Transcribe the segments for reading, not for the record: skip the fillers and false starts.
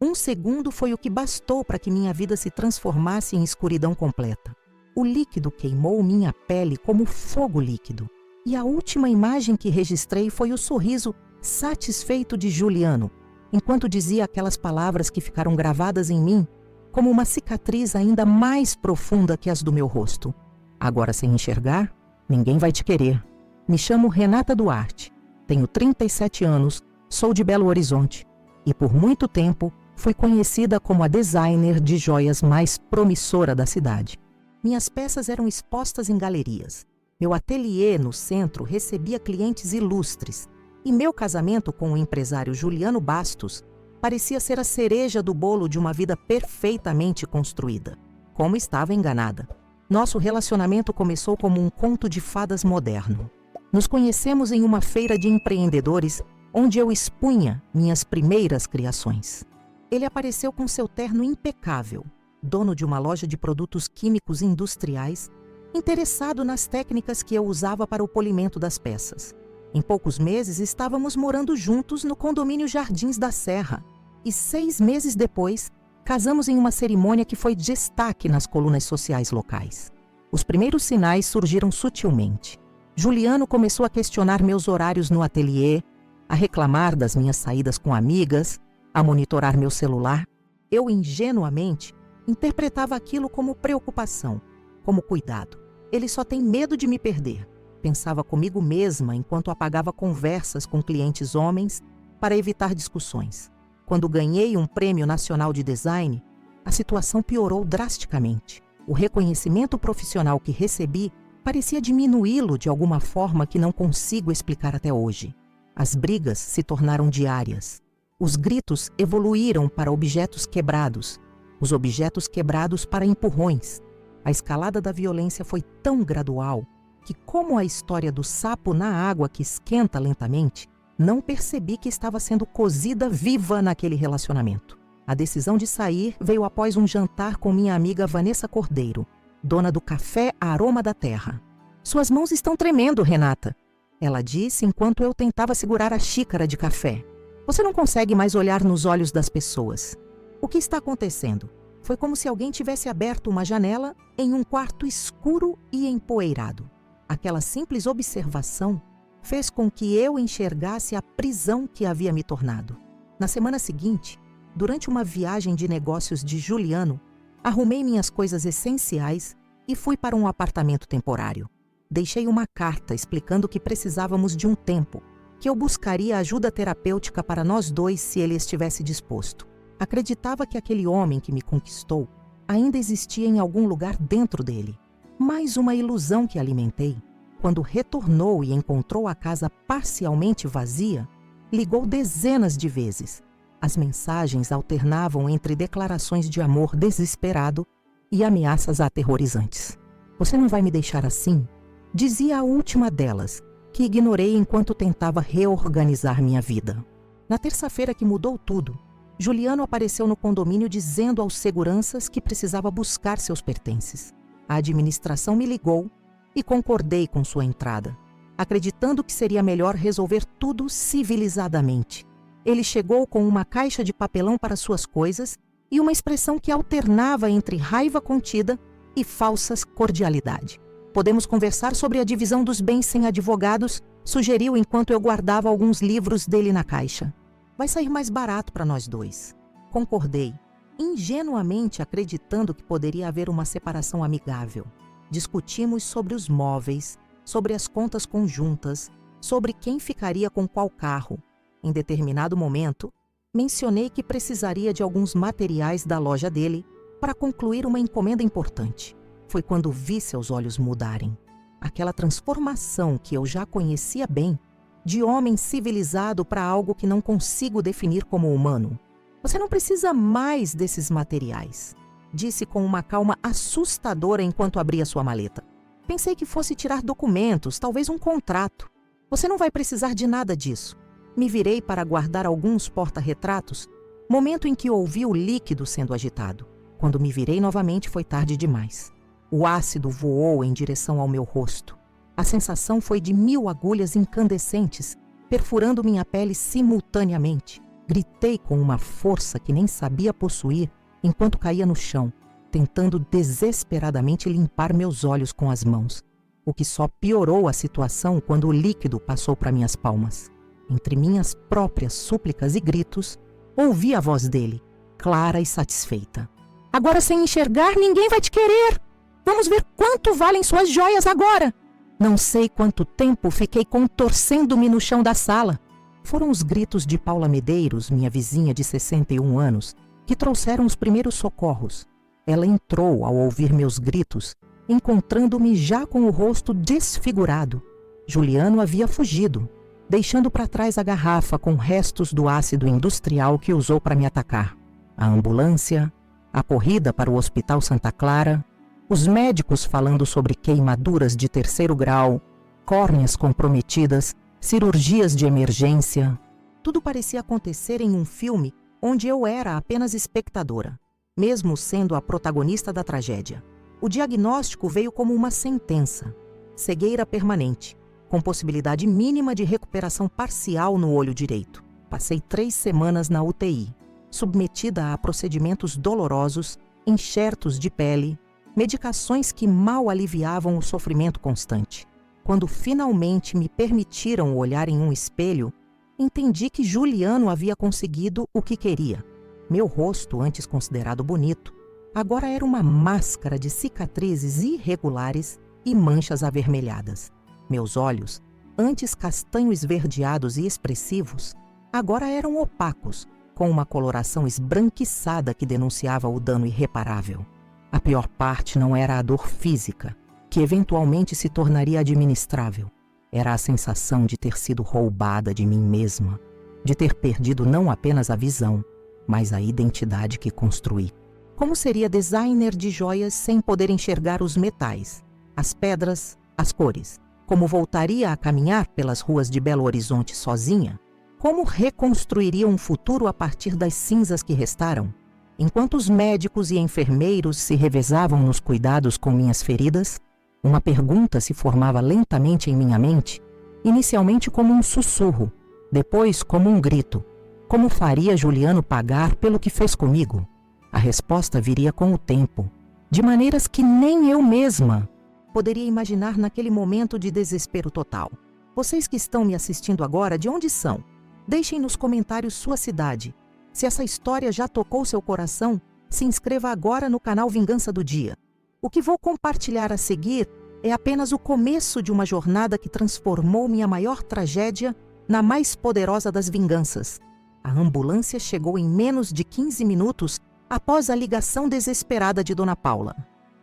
Um segundo foi o que bastou para que minha vida se transformasse em escuridão completa. O líquido queimou minha pele como fogo líquido. E a última imagem que registrei foi o sorriso satisfeito de Juliano, enquanto dizia aquelas palavras que ficaram gravadas em mim como uma cicatriz ainda mais profunda que as do meu rosto. Agora, sem enxergar, ninguém vai te querer. Me chamo Renata Duarte, tenho 37 anos, sou de Belo Horizonte e por muito tempo fui conhecida como a designer de joias mais promissora da cidade. Minhas peças eram expostas em galerias. Meu ateliê no centro recebia clientes ilustres e meu casamento com o empresário Juliano Bastos parecia ser a cereja do bolo de uma vida perfeitamente construída. Como estava enganada. Nosso relacionamento começou como um conto de fadas moderno. Nos conhecemos em uma feira de empreendedores onde eu expunha minhas primeiras criações. Ele apareceu com seu terno impecável, dono de uma loja de produtos químicos industriais, interessado nas técnicas que eu usava para o polimento das peças. Em poucos meses, estávamos morando juntos no condomínio Jardins da Serra. E 6 meses depois, casamos em uma cerimônia que foi destaque nas colunas sociais locais. Os primeiros sinais surgiram sutilmente. Juliano começou a questionar meus horários no ateliê, a reclamar das minhas saídas com amigas, a monitorar meu celular. Eu, ingenuamente, interpretava aquilo como preocupação, como cuidado. Ele só tem medo de me perder. Pensava comigo mesma enquanto apagava conversas com clientes homens para evitar discussões. Quando ganhei um prêmio nacional de design, a situação piorou drasticamente. O reconhecimento profissional que recebi parecia diminuí-lo de alguma forma que não consigo explicar até hoje. As brigas se tornaram diárias. Os gritos evoluíram para objetos quebrados, os objetos quebrados para empurrões. A escalada da violência foi tão gradual que, como a história do sapo na água que esquenta lentamente, não percebi que estava sendo cozida viva naquele relacionamento. A decisão de sair veio após um jantar com minha amiga Vanessa Cordeiro, dona do Café Aroma da Terra. "Suas mãos estão tremendo, Renata", ela disse enquanto eu tentava segurar a xícara de café. "Você não consegue mais olhar nos olhos das pessoas. O que está acontecendo?" Foi como se alguém tivesse aberto uma janela em um quarto escuro e empoeirado. Aquela simples observação fez com que eu enxergasse a prisão que havia me tornado. Na semana seguinte, durante uma viagem de negócios de Juliano, arrumei minhas coisas essenciais e fui para um apartamento temporário. Deixei uma carta explicando que precisávamos de um tempo, que eu buscaria ajuda terapêutica para nós dois se ele estivesse disposto. Acreditava que aquele homem que me conquistou ainda existia em algum lugar dentro dele. Mais uma ilusão que alimentei. Quando retornou e encontrou a casa parcialmente vazia, ligou dezenas de vezes. As mensagens alternavam entre declarações de amor desesperado e ameaças aterrorizantes. "Você não vai me deixar assim?" dizia a última delas, que ignorei enquanto tentava reorganizar minha vida. Na terça-feira que mudou tudo, Juliano apareceu no condomínio dizendo aos seguranças que precisava buscar seus pertences. A administração me ligou e concordei com sua entrada, acreditando que seria melhor resolver tudo civilizadamente. Ele chegou com uma caixa de papelão para suas coisas e uma expressão que alternava entre raiva contida e falsas cordialidade. "Podemos conversar sobre a divisão dos bens sem advogados", sugeriu enquanto eu guardava alguns livros dele na caixa. "Vai sair mais barato para nós dois." Concordei, ingenuamente acreditando que poderia haver uma separação amigável. Discutimos sobre os móveis, sobre as contas conjuntas, sobre quem ficaria com qual carro. Em determinado momento, mencionei que precisaria de alguns materiais da loja dele para concluir uma encomenda importante. Foi quando vi seus olhos mudarem. Aquela transformação que eu já conhecia bem, de homem civilizado para algo que não consigo definir como humano. "Você não precisa mais desses materiais", disse com uma calma assustadora enquanto abria sua maleta. "Pensei que fosse tirar documentos, talvez um contrato. Você não vai precisar de nada disso." Me virei para guardar alguns porta-retratos, momento em que ouvi o líquido sendo agitado. Quando me virei novamente, foi tarde demais. O ácido voou em direção ao meu rosto. A sensação foi de 1000 agulhas incandescentes, perfurando minha pele simultaneamente. Gritei com uma força que nem sabia possuir enquanto caía no chão, tentando desesperadamente limpar meus olhos com as mãos, o que só piorou a situação quando o líquido passou para minhas palmas. Entre minhas próprias súplicas e gritos, ouvi a voz dele, clara e satisfeita. Agora, sem enxergar, ninguém vai te querer. Vamos ver quanto valem suas joias agora. Não sei quanto tempo fiquei contorcendo-me no chão da sala. Foram os gritos de Paula Medeiros, minha vizinha de 61 anos, que trouxeram os primeiros socorros. Ela entrou ao ouvir meus gritos, encontrando-me já com o rosto desfigurado. Juliano havia fugido, deixando para trás a garrafa com restos do ácido industrial que usou para me atacar. A ambulância, a corrida para o Hospital Santa Clara, os médicos falando sobre queimaduras de 3º grau, córneas comprometidas, cirurgias de emergência. Tudo parecia acontecer em um filme onde eu era apenas espectadora, mesmo sendo a protagonista da tragédia. O diagnóstico veio como uma sentença: cegueira permanente, com possibilidade mínima de recuperação parcial no olho direito. Passei 3 semanas na UTI, submetida a procedimentos dolorosos, enxertos de pele, medicações que mal aliviavam o sofrimento constante. Quando finalmente me permitiram olhar em um espelho, entendi que Juliano havia conseguido o que queria. Meu rosto, antes considerado bonito, agora era uma máscara de cicatrizes irregulares e manchas avermelhadas. Meus olhos, antes castanho esverdeados e expressivos, agora eram opacos, com uma coloração esbranquiçada que denunciava o dano irreparável. A pior parte não era a dor física, que eventualmente se tornaria administrável. Era a sensação de ter sido roubada de mim mesma, de ter perdido não apenas a visão, mas a identidade que construí. Como seria designer de joias sem poder enxergar os metais, as pedras, as cores? Como voltaria a caminhar pelas ruas de Belo Horizonte sozinha? Como reconstruiria um futuro a partir das cinzas que restaram? Enquanto os médicos e enfermeiros se revezavam nos cuidados com minhas feridas, uma pergunta se formava lentamente em minha mente, inicialmente como um sussurro, depois como um grito. Como faria Juliano pagar pelo que fez comigo? A resposta viria com o tempo, de maneiras que nem eu mesma poderia imaginar naquele momento de desespero total. Vocês que estão me assistindo agora, de onde são? Deixem nos comentários sua cidade. Se essa história já tocou seu coração, se inscreva agora no canal Vingança do Dia. O que vou compartilhar a seguir é apenas o começo de uma jornada que transformou minha maior tragédia na mais poderosa das vinganças. A ambulância chegou em menos de 15 minutos após a ligação desesperada de Dona Paula.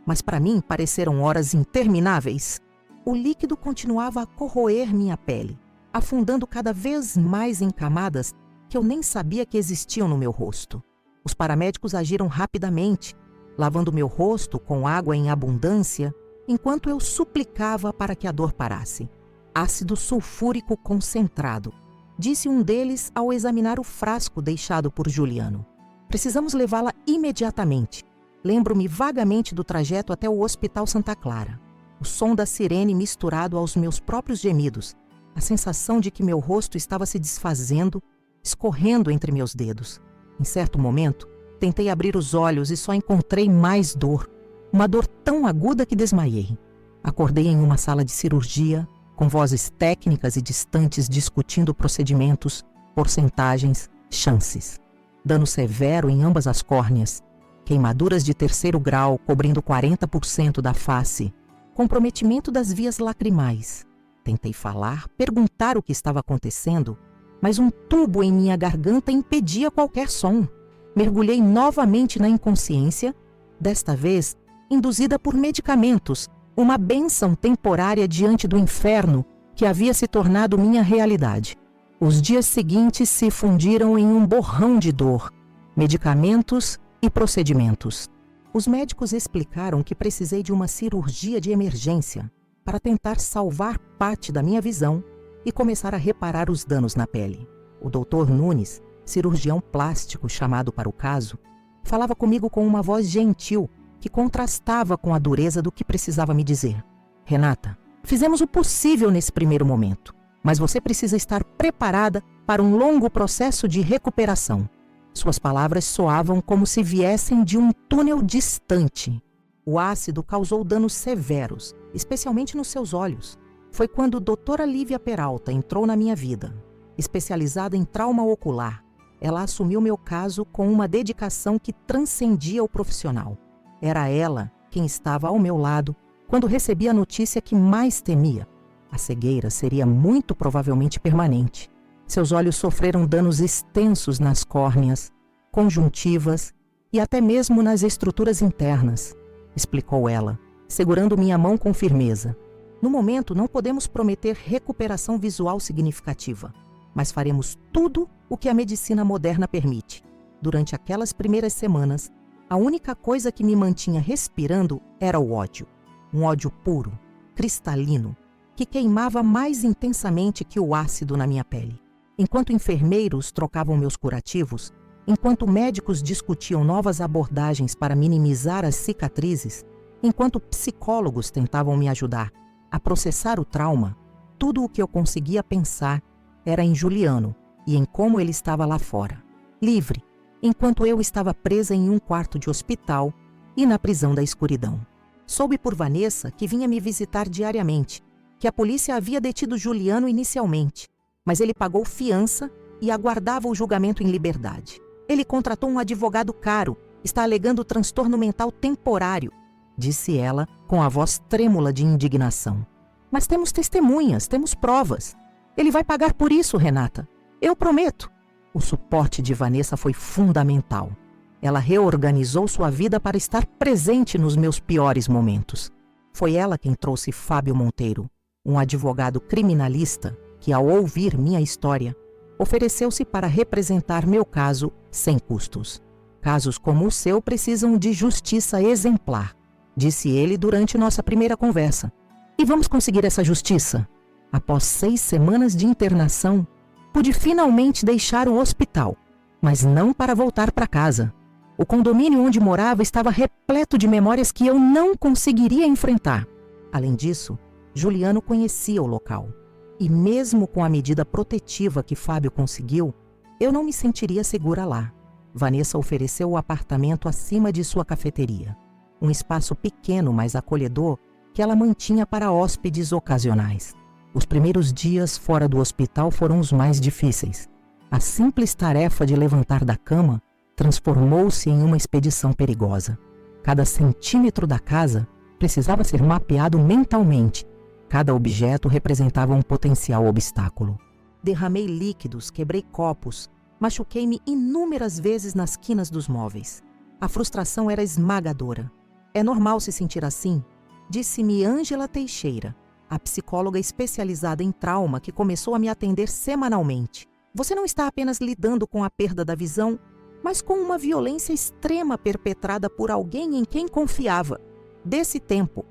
Mas para mim pareceram horas intermináveis. O líquido continuava a corroer minha pele, afundando cada vez mais em camadas que eu nem sabia que existiam no meu rosto. Os paramédicos agiram rapidamente, lavando meu rosto com água em abundância, enquanto eu suplicava para que a dor parasse. Ácido sulfúrico concentrado, disse um deles ao examinar o frasco deixado por Juliano. Precisamos levá-la imediatamente. Lembro-me vagamente do trajeto até o Hospital Santa Clara. O som da sirene misturado aos meus próprios gemidos, a sensação de que meu rosto estava se desfazendo, escorrendo entre meus dedos. Em certo momento, tentei abrir os olhos e só encontrei mais dor. Uma dor tão aguda que desmaiei. Acordei em uma sala de cirurgia, com vozes técnicas e distantes discutindo procedimentos, porcentagens, chances. Dano severo em ambas as córneas, queimaduras de 3º grau cobrindo 40% da face, comprometimento das vias lacrimais. Tentei falar, perguntar o que estava acontecendo, mas um tubo em minha garganta impedia qualquer som. Mergulhei novamente na inconsciência, desta vez induzida por medicamentos, uma bênção temporária diante do inferno que havia se tornado minha realidade. Os dias seguintes se fundiram em um borrão de dor, medicamentos e procedimentos. Os médicos explicaram que precisei de uma cirurgia de emergência para tentar salvar parte da minha visão e começar a reparar os danos na pele. O Dr. Nunes, cirurgião plástico chamado para o caso, falava comigo com uma voz gentil que contrastava com a dureza do que precisava me dizer. Renata, fizemos o possível nesse primeiro momento, mas você precisa estar preparada para um longo processo de recuperação. Suas palavras soavam como se viessem de um túnel distante. O ácido causou danos severos, especialmente nos seus olhos. Foi quando a doutora Lívia Peralta entrou na minha vida. Especializada em trauma ocular, ela assumiu meu caso com uma dedicação que transcendia o profissional. Era ela quem estava ao meu lado quando recebi a notícia que mais temia. A cegueira seria muito provavelmente permanente. Seus olhos sofreram danos extensos nas córneas, conjuntivas e até mesmo nas estruturas internas, explicou ela, segurando minha mão com firmeza. No momento, não podemos prometer recuperação visual significativa, mas faremos tudo o que a medicina moderna permite. Durante aquelas primeiras semanas, a única coisa que me mantinha respirando era o ódio. Um ódio puro, cristalino, que queimava mais intensamente que o ácido na minha pele. Enquanto enfermeiros trocavam meus curativos, enquanto médicos discutiam novas abordagens para minimizar as cicatrizes, enquanto psicólogos tentavam me ajudar a processar o trauma, tudo o que eu conseguia pensar era em Juliano e em como ele estava lá fora, livre, enquanto eu estava presa em um quarto de hospital e na prisão da escuridão. Soube por Vanessa, que vinha me visitar diariamente, que a polícia havia detido Juliano inicialmente, mas ele pagou fiança e aguardava o julgamento em liberdade. Ele contratou um advogado caro, está alegando transtorno mental temporário, disse ela com a voz trêmula de indignação. Mas temos testemunhas, temos provas. Ele vai pagar por isso, Renata. Eu prometo. O suporte de Vanessa foi fundamental. Ela reorganizou sua vida para estar presente nos meus piores momentos. Foi ela quem trouxe Fábio Monteiro, um advogado criminalista que, ao ouvir minha história, ofereceu-se para representar meu caso sem custos. Casos como o seu precisam de justiça exemplar, disse ele durante nossa primeira conversa. E vamos conseguir essa justiça? Após 6 semanas de internação, pude finalmente deixar o hospital, mas não para voltar para casa. O condomínio onde morava estava repleto de memórias que eu não conseguiria enfrentar. Além disso, Juliano conhecia o local. E mesmo com a medida protetiva que Fábio conseguiu, eu não me sentiria segura lá. Vanessa ofereceu o apartamento acima de sua cafeteria. Um espaço pequeno, mas acolhedor, que ela mantinha para hóspedes ocasionais. Os primeiros dias fora do hospital foram os mais difíceis. A simples tarefa de levantar da cama transformou-se em uma expedição perigosa. Cada centímetro da casa precisava ser mapeado mentalmente. Cada objeto representava um potencial obstáculo. Derramei líquidos, quebrei copos, machuquei-me inúmeras vezes nas quinas dos móveis. A frustração era esmagadora. É normal se sentir assim, disse-me Ângela Teixeira, a psicóloga especializada em trauma que começou a me atender semanalmente. Você não está apenas lidando com a perda da visão, mas com uma violência extrema perpetrada por alguém em quem confiava. Desse tempo,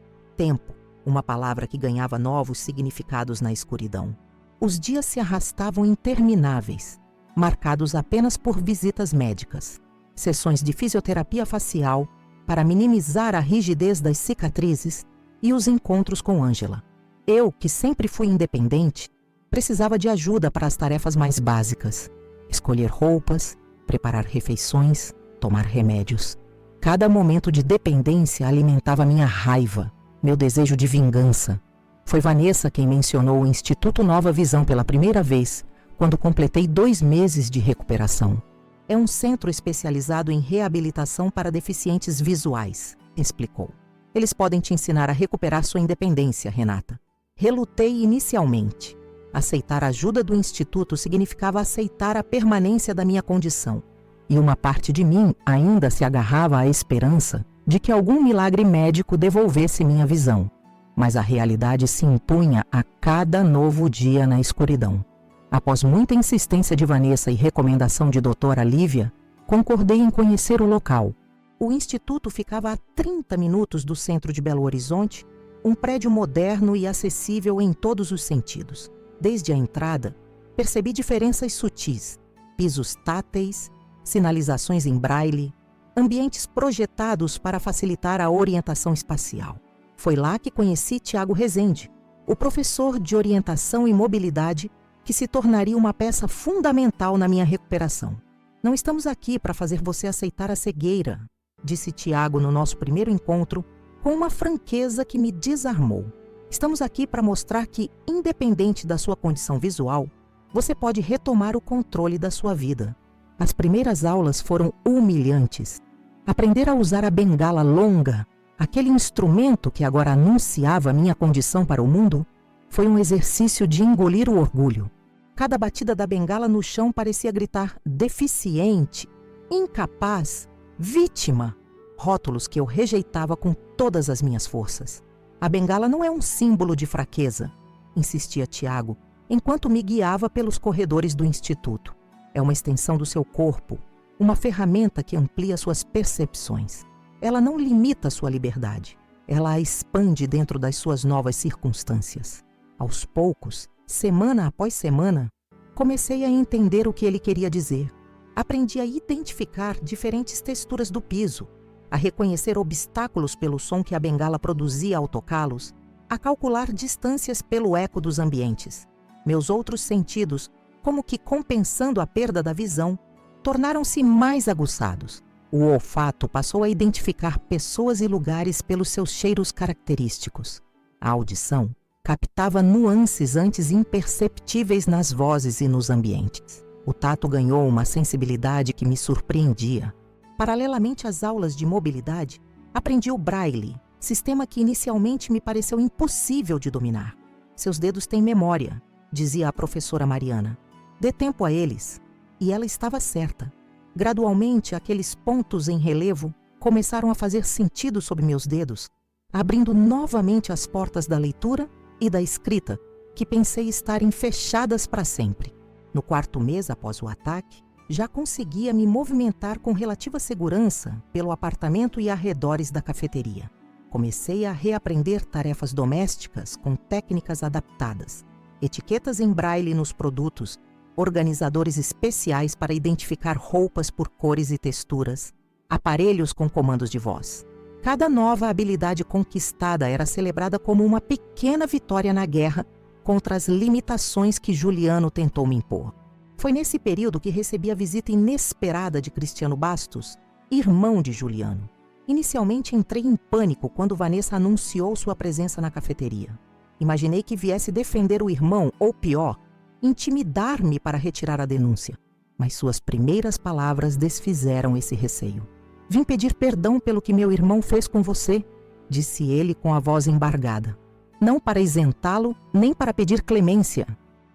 uma palavra que ganhava novos significados na escuridão. Os dias se arrastavam intermináveis, marcados apenas por visitas médicas, sessões de fisioterapia facial para minimizar a rigidez das cicatrizes e os encontros com Ângela. Eu, que sempre fui independente, precisava de ajuda para as tarefas mais básicas: escolher roupas, preparar refeições, tomar remédios. Cada momento de dependência alimentava minha raiva, meu desejo de vingança. Foi Vanessa quem mencionou o Instituto Nova Visão pela primeira vez, quando completei 2 meses de recuperação. É um centro especializado em reabilitação para deficientes visuais, explicou. Eles podem te ensinar a recuperar sua independência, Renata. Relutei inicialmente. Aceitar a ajuda do Instituto significava aceitar a permanência da minha condição. E uma parte de mim ainda se agarrava à esperança de que algum milagre médico devolvesse minha visão. Mas a realidade se impunha a cada novo dia na escuridão. Após muita insistência de Vanessa e recomendação de doutora Lívia, concordei em conhecer o local. O instituto ficava a 30 minutos do centro de Belo Horizonte, um prédio moderno e acessível em todos os sentidos. Desde a entrada, percebi diferenças sutis: pisos táteis, sinalizações em braille, ambientes projetados para facilitar a orientação espacial. Foi lá que conheci Tiago Rezende, o professor de orientação e mobilidade que se tornaria uma peça fundamental na minha recuperação. Não estamos aqui para fazer você aceitar a cegueira, disse Tiago no nosso primeiro encontro, com uma franqueza que me desarmou. Estamos aqui para mostrar que, independente da sua condição visual, você pode retomar o controle da sua vida. As primeiras aulas foram humilhantes. Aprender a usar a bengala longa, aquele instrumento que agora anunciava minha condição para o mundo, foi um exercício de engolir o orgulho. Cada batida da bengala no chão parecia gritar deficiente, incapaz, vítima, rótulos que eu rejeitava com todas as minhas forças. A bengala não é um símbolo de fraqueza, insistia Tiago, enquanto me guiava pelos corredores do instituto. É uma extensão do seu corpo, uma ferramenta que amplia suas percepções. Ela não limita sua liberdade, ela a expande dentro das suas novas circunstâncias. Aos poucos, semana após semana, comecei a entender o que ele queria dizer. Aprendi a identificar diferentes texturas do piso, a reconhecer obstáculos pelo som que a bengala produzia ao tocá-los, a calcular distâncias pelo eco dos ambientes. Meus outros sentidos, como que compensando a perda da visão, tornaram-se mais aguçados. O olfato passou a identificar pessoas e lugares pelos seus cheiros característicos. A audição captava nuances antes imperceptíveis nas vozes e nos ambientes. O tato ganhou uma sensibilidade que me surpreendia. Paralelamente às aulas de mobilidade, aprendi o Braille, sistema que inicialmente me pareceu impossível de dominar. Seus dedos têm memória, dizia a professora Mariana. Dê tempo a eles. E ela estava certa. Gradualmente, aqueles pontos em relevo começaram a fazer sentido sob meus dedos, abrindo novamente as portas da leitura e da escrita, que pensei estarem fechadas para sempre. No quarto mês após o ataque, já conseguia me movimentar com relativa segurança pelo apartamento e arredores da cafeteria. Comecei a reaprender tarefas domésticas com técnicas adaptadas, etiquetas em braille nos produtos, organizadores especiais para identificar roupas por cores e texturas, aparelhos com comandos de voz. Cada nova habilidade conquistada era celebrada como uma pequena vitória na guerra contra as limitações que Juliano tentou me impor. Foi nesse período que recebi a visita inesperada de Cristiano Bastos, irmão de Juliano. Inicialmente entrei em pânico quando Vanessa anunciou sua presença na cafeteria. Imaginei que viesse defender o irmão, ou pior, intimidar-me para retirar a denúncia. Mas suas primeiras palavras desfizeram esse receio. Vim pedir perdão pelo que meu irmão fez com você, disse ele com a voz embargada. Não para isentá-lo, nem para pedir clemência.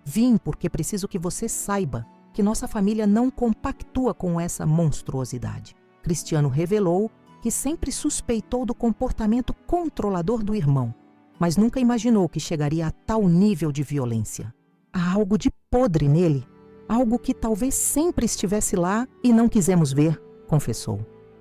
Vim porque preciso que você saiba que nossa família não compactua com essa monstruosidade. Cristiano revelou que sempre suspeitou do comportamento controlador do irmão, mas nunca imaginou que chegaria a tal nível de violência. Há algo de podre nele, algo que talvez sempre estivesse lá e não quisemos ver, confessou.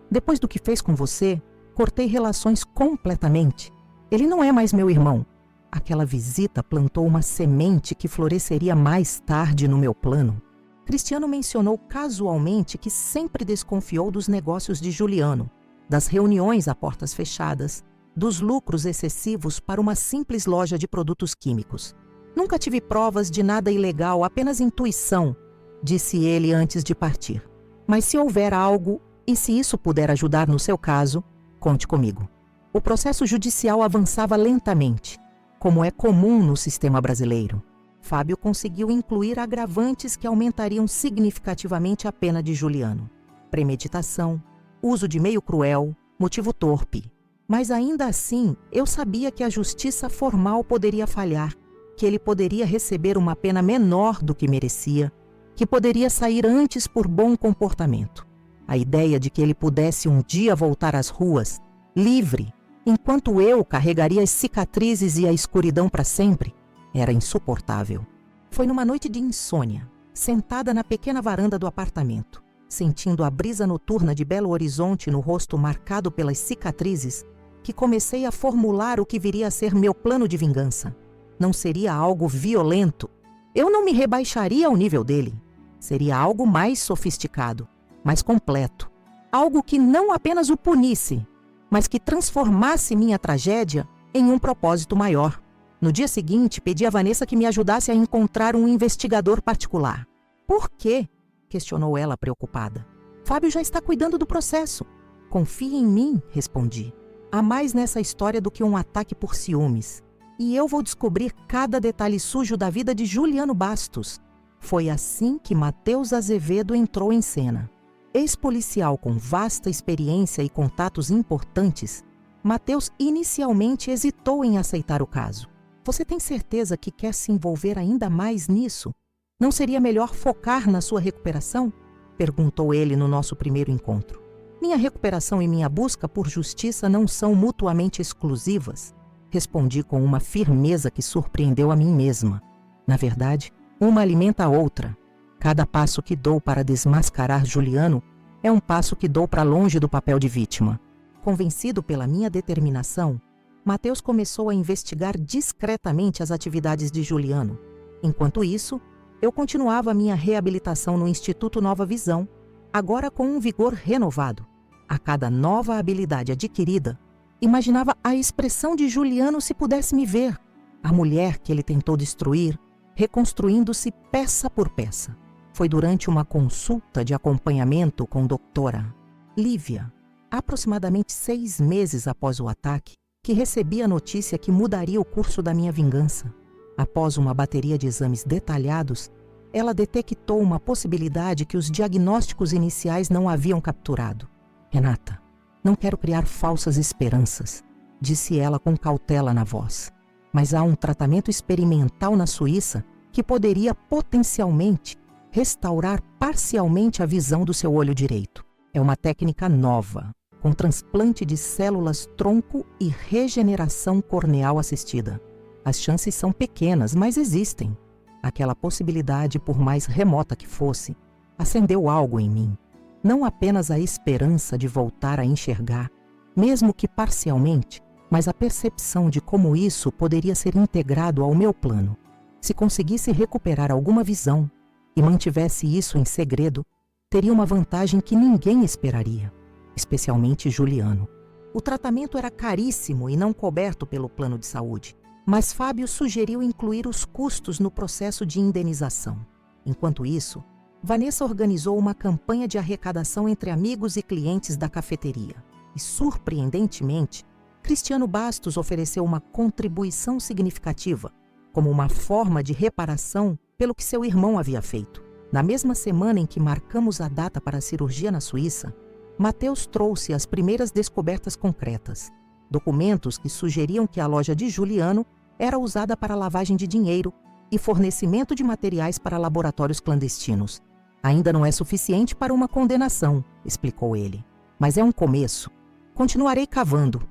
Depois do que fez com você, cortei relações completamente. Ele não é mais meu irmão. Aquela visita plantou uma semente que floresceria mais tarde no meu plano. Cristiano mencionou casualmente que sempre desconfiou dos negócios de Juliano, das reuniões a portas fechadas, dos lucros excessivos para uma simples loja de produtos químicos. Nunca tive provas de nada ilegal, apenas intuição, disse ele antes de partir. Mas se houver algo, e se isso puder ajudar no seu caso, conte comigo. O processo judicial avançava lentamente, como é comum no sistema brasileiro. Fábio conseguiu incluir agravantes que aumentariam significativamente a pena de Juliano. Premeditação, uso de meio cruel, motivo torpe. Mas ainda assim, eu sabia que a justiça formal poderia falhar, que ele poderia receber uma pena menor do que merecia, que poderia sair antes por bom comportamento. A ideia de que ele pudesse um dia voltar às ruas, livre, enquanto eu carregaria as cicatrizes e a escuridão para sempre, era insuportável. Foi numa noite de insônia, sentada na pequena varanda do apartamento, sentindo a brisa noturna de Belo Horizonte no rosto marcado pelas cicatrizes, que comecei a formular o que viria a ser meu plano de vingança. Não seria algo violento. Eu não me rebaixaria ao nível dele. Seria algo mais sofisticado, mais completo. Algo que não apenas o punisse, mas que transformasse minha tragédia em um propósito maior. No dia seguinte, pedi a Vanessa que me ajudasse a encontrar um investigador particular. Por quê? Questionou ela preocupada. Fábio já está cuidando do processo. Confie em mim, respondi. Há mais nessa história do que um ataque por ciúmes. E eu vou descobrir cada detalhe sujo da vida de Juliano Bastos. Foi assim que Matheus Azevedo entrou em cena. Ex-policial com vasta experiência e contatos importantes, Matheus inicialmente hesitou em aceitar o caso. Você tem certeza que quer se envolver ainda mais nisso? Não seria melhor focar na sua recuperação? Perguntou ele no nosso primeiro encontro. Minha recuperação e minha busca por justiça não são mutuamente exclusivas. Respondi com uma firmeza que surpreendeu a mim mesma. Na verdade, uma alimenta a outra. Cada passo que dou para desmascarar Juliano é um passo que dou para longe do papel de vítima. Convencido pela minha determinação, Matheus começou a investigar discretamente as atividades de Juliano. Enquanto isso, eu continuava a minha reabilitação no Instituto Nova Visão, agora com um vigor renovado. A cada nova habilidade adquirida, imaginava a expressão de Juliano se pudesse me ver, a mulher que ele tentou destruir, reconstruindo-se peça por peça. Foi durante uma consulta de acompanhamento com doutora Lívia, aproximadamente 6 meses após o ataque, que recebi a notícia que mudaria o curso da minha vingança. Após uma bateria de exames detalhados, ela detectou uma possibilidade que os diagnósticos iniciais não haviam capturado. Renata, não quero criar falsas esperanças, disse ela com cautela na voz. Mas há um tratamento experimental na Suíça que poderia potencialmente restaurar parcialmente a visão do seu olho direito. É uma técnica nova, com transplante de células tronco e regeneração corneal assistida. As chances são pequenas, mas existem. Aquela possibilidade, por mais remota que fosse, acendeu algo em mim. Não apenas a esperança de voltar a enxergar, mesmo que parcialmente, mas a percepção de como isso poderia ser integrado ao meu plano. Se conseguisse recuperar alguma visão e mantivesse isso em segredo, teria uma vantagem que ninguém esperaria, especialmente Juliano. O tratamento era caríssimo e não coberto pelo plano de saúde, mas Fábio sugeriu incluir os custos no processo de indenização. Enquanto isso, Vanessa organizou uma campanha de arrecadação entre amigos e clientes da cafeteria. E, surpreendentemente, Cristiano Bastos ofereceu uma contribuição significativa, como uma forma de reparação pelo que seu irmão havia feito. Na mesma semana em que marcamos a data para a cirurgia na Suíça, Matheus trouxe as primeiras descobertas concretas. Documentos que sugeriam que a loja de Juliano era usada para lavagem de dinheiro e fornecimento de materiais para laboratórios clandestinos. Ainda não é suficiente para uma condenação, explicou ele. Mas é um começo. Continuarei cavando.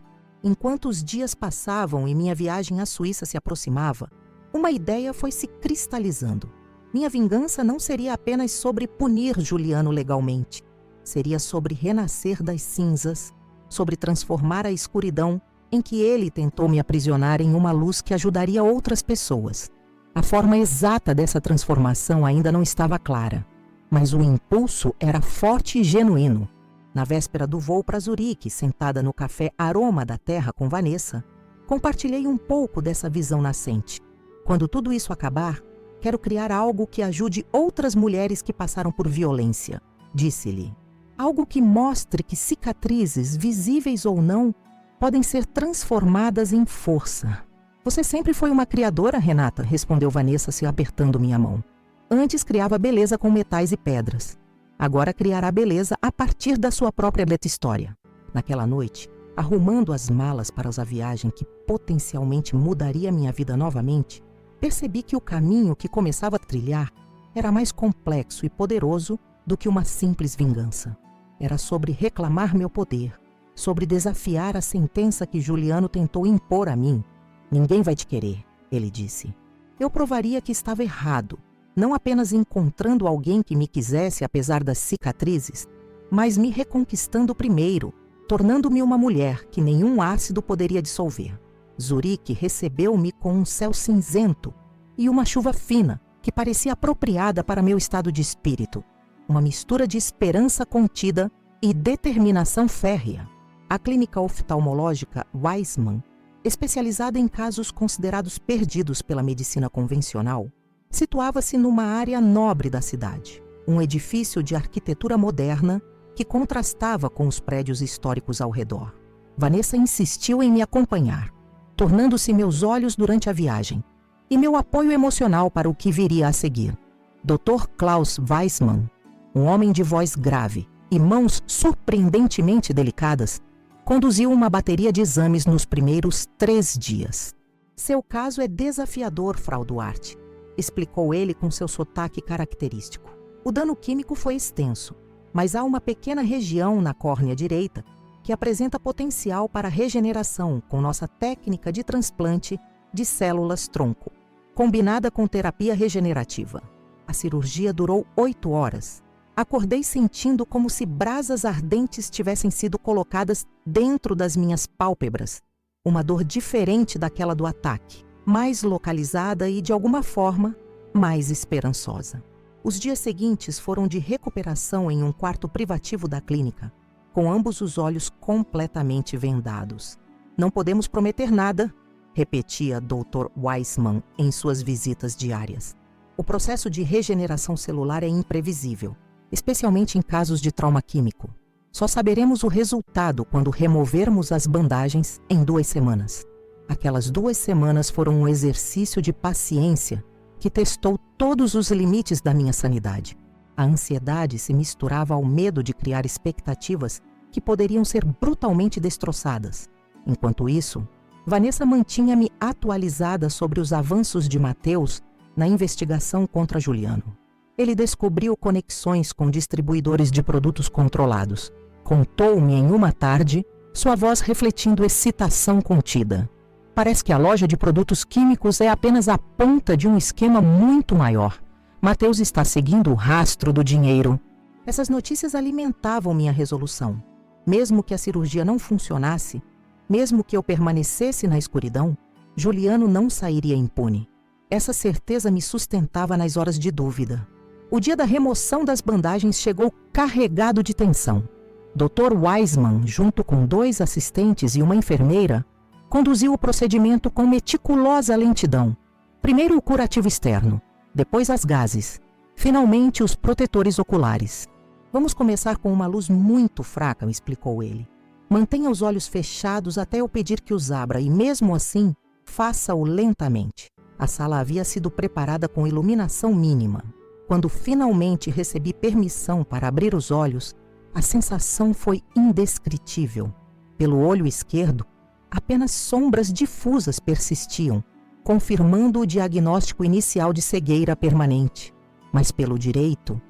Enquanto os dias passavam e minha viagem à Suíça se aproximava, uma ideia foi se cristalizando. Minha vingança não seria apenas sobre punir Juliano legalmente. Seria sobre renascer das cinzas, sobre transformar a escuridão em que ele tentou me aprisionar em uma luz que ajudaria outras pessoas. A forma exata dessa transformação ainda não estava clara, mas o impulso era forte e genuíno. Na véspera do voo para Zurique, sentada no café Aroma da Terra com Vanessa, compartilhei um pouco dessa visão nascente. Quando tudo isso acabar, quero criar algo que ajude outras mulheres que passaram por violência, disse-lhe. Algo que mostre que cicatrizes, visíveis ou não, podem ser transformadas em força. Você sempre foi uma criadora, Renata, respondeu Vanessa se apertando minha mão. Antes criava beleza com metais e pedras. Agora criará beleza a partir da sua própria história. Naquela noite, arrumando as malas para a viagem que potencialmente mudaria minha vida novamente, percebi que o caminho que começava a trilhar era mais complexo e poderoso do que uma simples vingança. Era sobre reclamar meu poder, sobre desafiar a sentença que Juliano tentou impor a mim. Ninguém vai te querer, ele disse. Eu provaria que estava errado, não apenas encontrando alguém que me quisesse apesar das cicatrizes, mas me reconquistando primeiro, tornando-me uma mulher que nenhum ácido poderia dissolver. Zurique recebeu-me com um céu cinzento e uma chuva fina que parecia apropriada para meu estado de espírito. Uma mistura de esperança contida e determinação férrea. A clínica oftalmológica Weissmann especializada em casos considerados perdidos pela medicina convencional, situava-se numa área nobre da cidade, um edifício de arquitetura moderna que contrastava com os prédios históricos ao redor. Vanessa insistiu em me acompanhar, tornando-se meus olhos durante a viagem e meu apoio emocional para o que viria a seguir. Dr. Klaus Weissmann, um homem de voz grave e mãos surpreendentemente delicadas, conduziu uma bateria de exames nos primeiros 3 dias. Seu caso é desafiador, Frau Duarte, explicou ele com seu sotaque característico. O dano químico foi extenso, mas há uma pequena região na córnea direita que apresenta potencial para regeneração com nossa técnica de transplante de células-tronco, combinada com terapia regenerativa. A cirurgia durou 8 horas. Acordei sentindo como se brasas ardentes tivessem sido colocadas dentro das minhas pálpebras. Uma dor diferente daquela do ataque, mais localizada e, de alguma forma, mais esperançosa. Os dias seguintes foram de recuperação em um quarto privativo da clínica, com ambos os olhos completamente vendados. Não podemos prometer nada, repetia Dr. Weissmann em suas visitas diárias. O processo de regeneração celular é imprevisível, especialmente em casos de trauma químico. Só saberemos o resultado quando removermos as bandagens em 2 semanas. Aquelas 2 semanas foram um exercício de paciência que testou todos os limites da minha sanidade. A ansiedade se misturava ao medo de criar expectativas que poderiam ser brutalmente destroçadas. Enquanto isso, Vanessa mantinha-me atualizada sobre os avanços de Matheus na investigação contra Juliano. Ele descobriu conexões com distribuidores de produtos controlados. Contou-me em uma tarde, sua voz refletindo excitação contida. Parece que a loja de produtos químicos é apenas a ponta de um esquema muito maior. Matheus está seguindo o rastro do dinheiro. Essas notícias alimentavam minha resolução. Mesmo que a cirurgia não funcionasse, mesmo que eu permanecesse na escuridão, Juliano não sairia impune. Essa certeza me sustentava nas horas de dúvida. O dia da remoção das bandagens chegou carregado de tensão. Dr. Weissmann, junto com 2 assistentes e uma enfermeira, conduziu o procedimento com meticulosa lentidão. Primeiro o curativo externo, depois as gases, finalmente os protetores oculares. Vamos começar com uma luz muito fraca, me explicou ele. Mantenha os olhos fechados até eu pedir que os abra e, mesmo assim, faça-o lentamente. A sala havia sido preparada com iluminação mínima. Quando finalmente recebi permissão para abrir os olhos, a sensação foi indescritível. Pelo olho esquerdo, apenas sombras difusas persistiam, confirmando o diagnóstico inicial de cegueira permanente. Mas pelo direito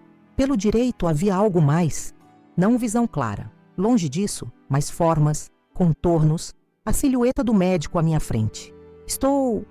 havia algo mais. Não visão clara. Longe disso, mas formas, contornos, a silhueta do médico à minha frente. Estou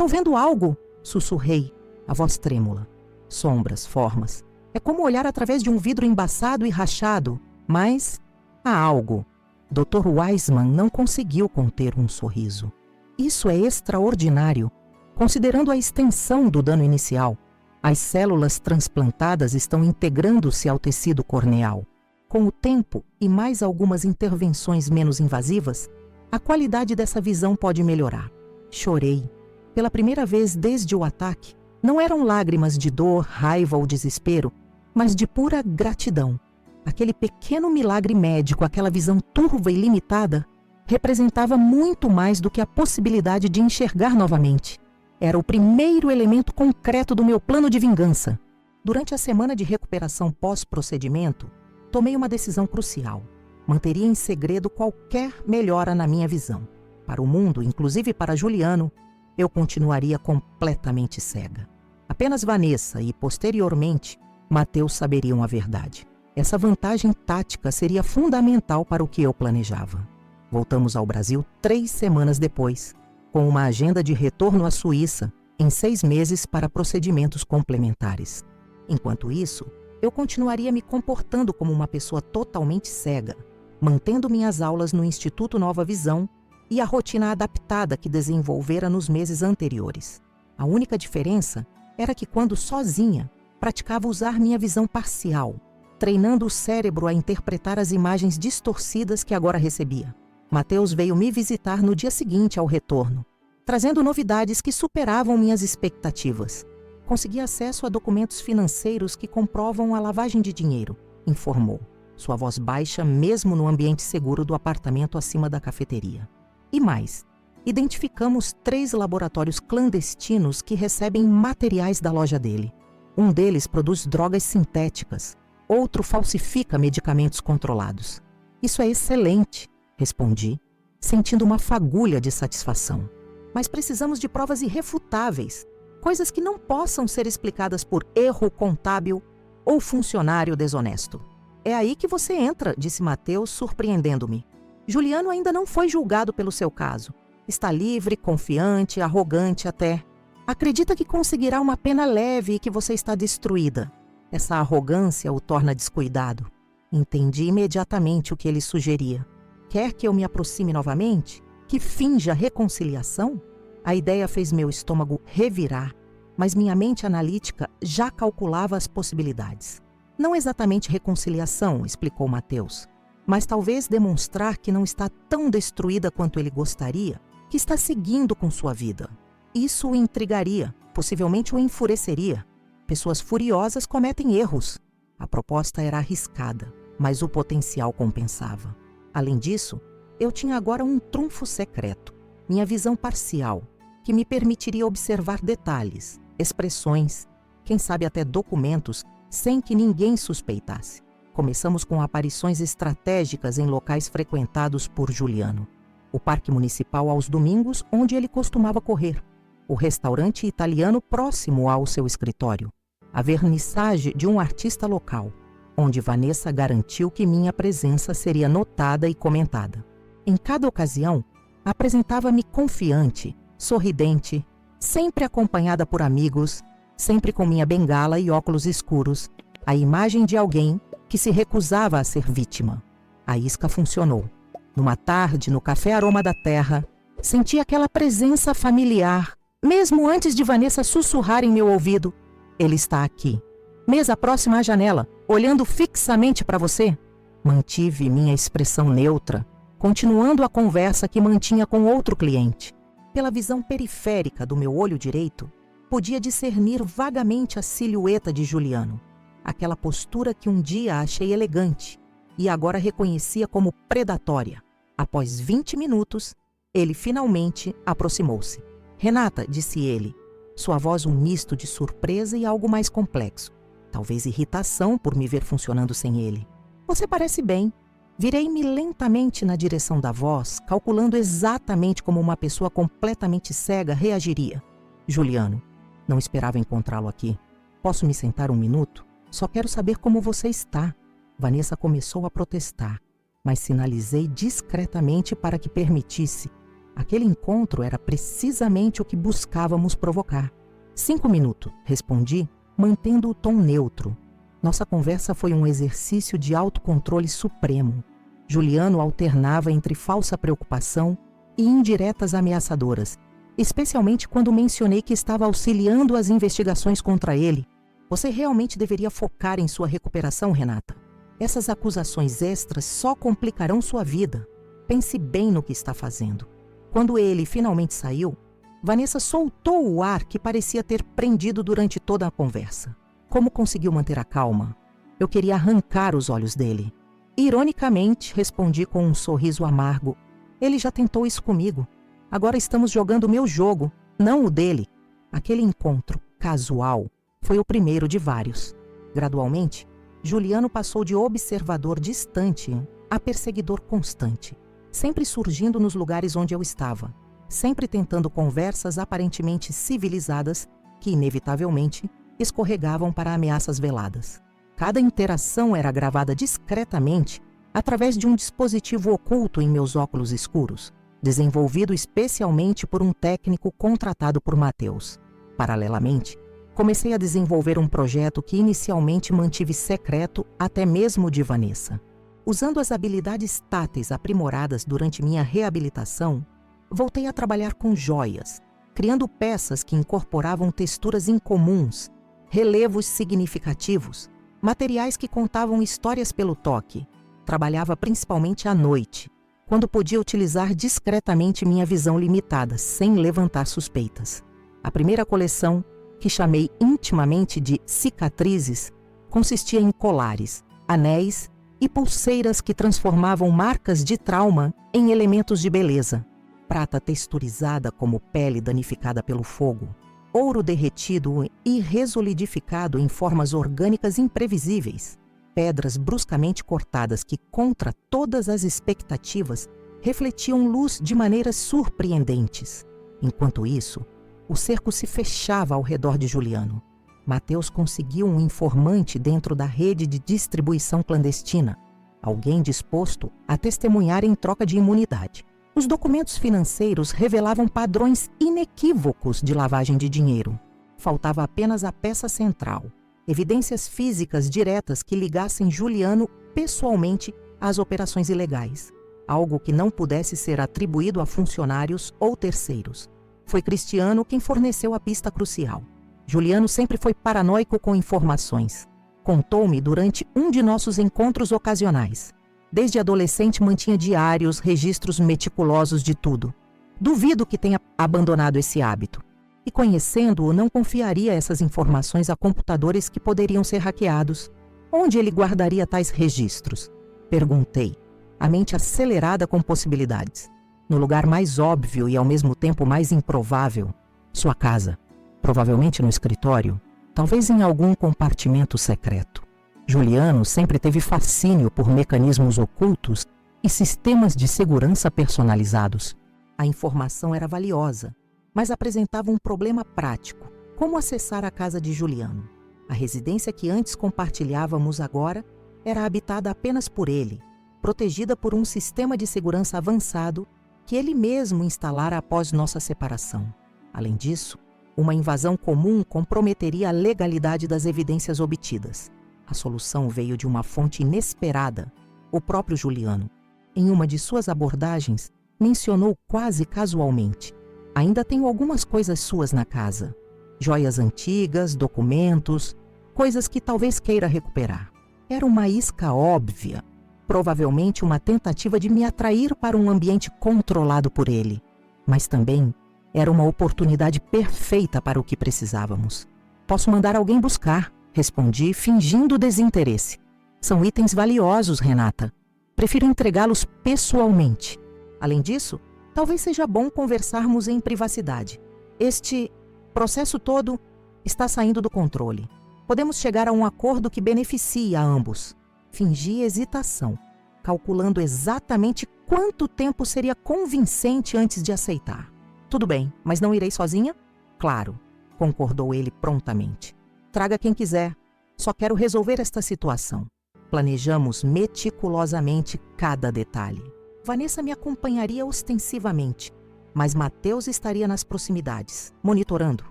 vendo algo, sussurrei, a voz trêmula. Sombras, formas. É como olhar através de um vidro embaçado e rachado, mas há algo. Dr. Weissmann não conseguiu conter um sorriso. Isso é extraordinário, considerando a extensão do dano inicial. As células transplantadas estão integrando-se ao tecido corneal. Com o tempo e mais algumas intervenções menos invasivas, a qualidade dessa visão pode melhorar. Chorei. Pela primeira vez desde o ataque, não eram lágrimas de dor, raiva ou desespero, mas de pura gratidão. Aquele pequeno milagre médico, aquela visão turva e limitada, representava muito mais do que a possibilidade de enxergar novamente. Era o primeiro elemento concreto do meu plano de vingança. Durante a semana de recuperação pós-procedimento, tomei uma decisão crucial. Manteria em segredo qualquer melhora na minha visão. Para o mundo, inclusive para Juliano, eu continuaria completamente cega. Apenas Vanessa e, posteriormente, Matheus saberiam a verdade. Essa vantagem tática seria fundamental para o que eu planejava. Voltamos ao Brasil 3 semanas depois, com uma agenda de retorno à Suíça em 6 meses para procedimentos complementares. Enquanto isso, eu continuaria me comportando como uma pessoa totalmente cega, mantendo minhas aulas no Instituto Nova Visão e a rotina adaptada que desenvolvera nos meses anteriores. A única diferença era que, quando sozinha, praticava usar minha visão parcial, treinando o cérebro a interpretar as imagens distorcidas que agora recebia. Mateus veio me visitar no dia seguinte ao retorno, trazendo novidades que superavam minhas expectativas. Consegui acesso a documentos financeiros que comprovam a lavagem de dinheiro, informou, sua voz baixa mesmo no ambiente seguro do apartamento acima da cafeteria. E mais, identificamos 3 laboratórios clandestinos que recebem materiais da loja dele. Um deles produz drogas sintéticas, outro falsifica medicamentos controlados. Isso é excelente, respondi, sentindo uma fagulha de satisfação. Mas precisamos de provas irrefutáveis, coisas que não possam ser explicadas por erro contábil ou funcionário desonesto. É aí que você entra, disse Mateus, surpreendendo-me. Juliano ainda não foi julgado pelo seu caso. Está livre, confiante, arrogante até. Acredita que conseguirá uma pena leve e que você está destruída. Essa arrogância o torna descuidado. Entendi imediatamente o que ele sugeria. Quer que eu me aproxime novamente? Que finja reconciliação? A ideia fez meu estômago revirar, mas minha mente analítica já calculava as possibilidades. Não exatamente reconciliação, explicou Mateus, mas talvez demonstrar que não está tão destruída quanto ele gostaria, que está seguindo com sua vida. Isso o intrigaria, possivelmente o enfureceria. Pessoas furiosas cometem erros. A proposta era arriscada, mas o potencial compensava. Além disso, eu tinha agora um trunfo secreto, minha visão parcial, que me permitiria observar detalhes, expressões, quem sabe até documentos, sem que ninguém suspeitasse. Começamos com aparições estratégicas em locais frequentados por Juliano. O parque municipal aos domingos, onde ele costumava correr. O restaurante italiano próximo ao seu escritório. A vernissage de um artista local, onde Vanessa garantiu que minha presença seria notada e comentada. Em cada ocasião, apresentava-me confiante, sorridente, sempre acompanhada por amigos, sempre com minha bengala e óculos escuros, a imagem de alguém que se recusava a ser vítima. A isca funcionou. Numa tarde, no Café Aroma da Terra, senti aquela presença familiar, mesmo antes de Vanessa sussurrar em meu ouvido: ele está aqui. Mesa próxima à janela, olhando fixamente para você. Mantive minha expressão neutra, continuando a conversa que mantinha com outro cliente. Pela visão periférica do meu olho direito, podia discernir vagamente a silhueta de Juliano, aquela postura que um dia achei elegante e agora reconhecia como predatória. Após 20 minutos, ele finalmente aproximou-se. Renata, disse ele, sua voz um misto de surpresa e algo mais complexo. Talvez irritação por me ver funcionando sem ele. Você parece bem. Virei-me lentamente na direção da voz, calculando exatamente como uma pessoa completamente cega reagiria. Juliano, não esperava encontrá-lo aqui. Posso me sentar um minuto? Só quero saber como você está. Vanessa começou a protestar, mas sinalizei discretamente para que permitisse. Aquele encontro era precisamente o que buscávamos provocar. 5 minutos, respondi, mantendo o tom neutro. Nossa conversa foi um exercício de autocontrole supremo. Juliano alternava entre falsa preocupação e indiretas ameaçadoras, especialmente quando mencionei que estava auxiliando as investigações contra ele. Você realmente deveria focar em sua recuperação, Renata. Essas acusações extras só complicarão sua vida. Pense bem no que está fazendo. Quando ele finalmente saiu, Vanessa soltou o ar que parecia ter prendido durante toda a conversa. Como conseguiu manter a calma? Eu queria arrancar os olhos dele. Ironicamente, respondi com um sorriso amargo. Ele já tentou isso comigo. Agora estamos jogando o meu jogo, não o dele. Aquele encontro casual foi o primeiro de vários. Gradualmente, Juliano passou de observador distante a perseguidor constante, sempre surgindo nos lugares onde eu estava, sempre tentando conversas aparentemente civilizadas que, inevitavelmente, escorregavam para ameaças veladas. Cada interação era gravada discretamente através de um dispositivo oculto em meus óculos escuros, desenvolvido especialmente por um técnico contratado por Mateus. Paralelamente, comecei a desenvolver um projeto que inicialmente mantive secreto até mesmo de Vanessa. Usando as habilidades táteis aprimoradas durante minha reabilitação, voltei a trabalhar com joias, criando peças que incorporavam texturas incomuns, relevos significativos, materiais que contavam histórias pelo toque. Trabalhava principalmente à noite, quando podia utilizar discretamente minha visão limitada, sem levantar suspeitas. A primeira coleção, que chamei intimamente de cicatrizes, consistia em colares, anéis e pulseiras que transformavam marcas de trauma em elementos de beleza. Prata texturizada como pele danificada pelo fogo, ouro derretido e resolidificado em formas orgânicas imprevisíveis, pedras bruscamente cortadas que, contra todas as expectativas, refletiam luz de maneiras surpreendentes. Enquanto isso, o cerco se fechava ao redor de Juliano. Mateus conseguiu um informante dentro da rede de distribuição clandestina, alguém disposto a testemunhar em troca de imunidade. Os documentos financeiros revelavam padrões inequívocos de lavagem de dinheiro. Faltava apenas a peça central, evidências físicas diretas que ligassem Juliano pessoalmente às operações ilegais, algo que não pudesse ser atribuído a funcionários ou terceiros. Foi Cristiano quem forneceu a pista crucial. Juliano sempre foi paranoico com informações. Contou-me durante um de nossos encontros ocasionais. Desde adolescente mantinha diários, registros meticulosos de tudo. Duvido que tenha abandonado esse hábito. E conhecendo-o, não confiaria essas informações a computadores que poderiam ser hackeados. Onde ele guardaria tais registros? Perguntei, a mente acelerada com possibilidades. No lugar mais óbvio e ao mesmo tempo mais improvável, sua casa. Provavelmente no escritório, talvez em algum compartimento secreto. Juliano sempre teve fascínio por mecanismos ocultos e sistemas de segurança personalizados. A informação era valiosa, mas apresentava um problema prático: como acessar a casa de Juliano. A residência que antes compartilhávamos agora era habitada apenas por ele, protegida por um sistema de segurança avançado que ele mesmo instalara após nossa separação. Além disso, uma invasão comum comprometeria a legalidade das evidências obtidas. A solução veio de uma fonte inesperada, o próprio Juliano. Em uma de suas abordagens, mencionou quase casualmente: ainda tenho algumas coisas suas na casa. Joias antigas, documentos, coisas que talvez queira recuperar. Era uma isca óbvia, provavelmente uma tentativa de me atrair para um ambiente controlado por ele. Mas também era uma oportunidade perfeita para o que precisávamos. Posso mandar alguém buscar, respondi, fingindo desinteresse. São itens valiosos, Renata. Prefiro entregá-los pessoalmente. Além disso, talvez seja bom conversarmos em privacidade. Este processo todo está saindo do controle. Podemos chegar a um acordo que beneficie a ambos. Fingi hesitação, calculando exatamente quanto tempo seria convincente antes de aceitar. Tudo bem, mas não irei sozinha? Claro, concordou ele prontamente. Traga quem quiser, só quero resolver esta situação. Planejamos meticulosamente cada detalhe. Vanessa me acompanharia ostensivamente, mas Mateus estaria nas proximidades, monitorando.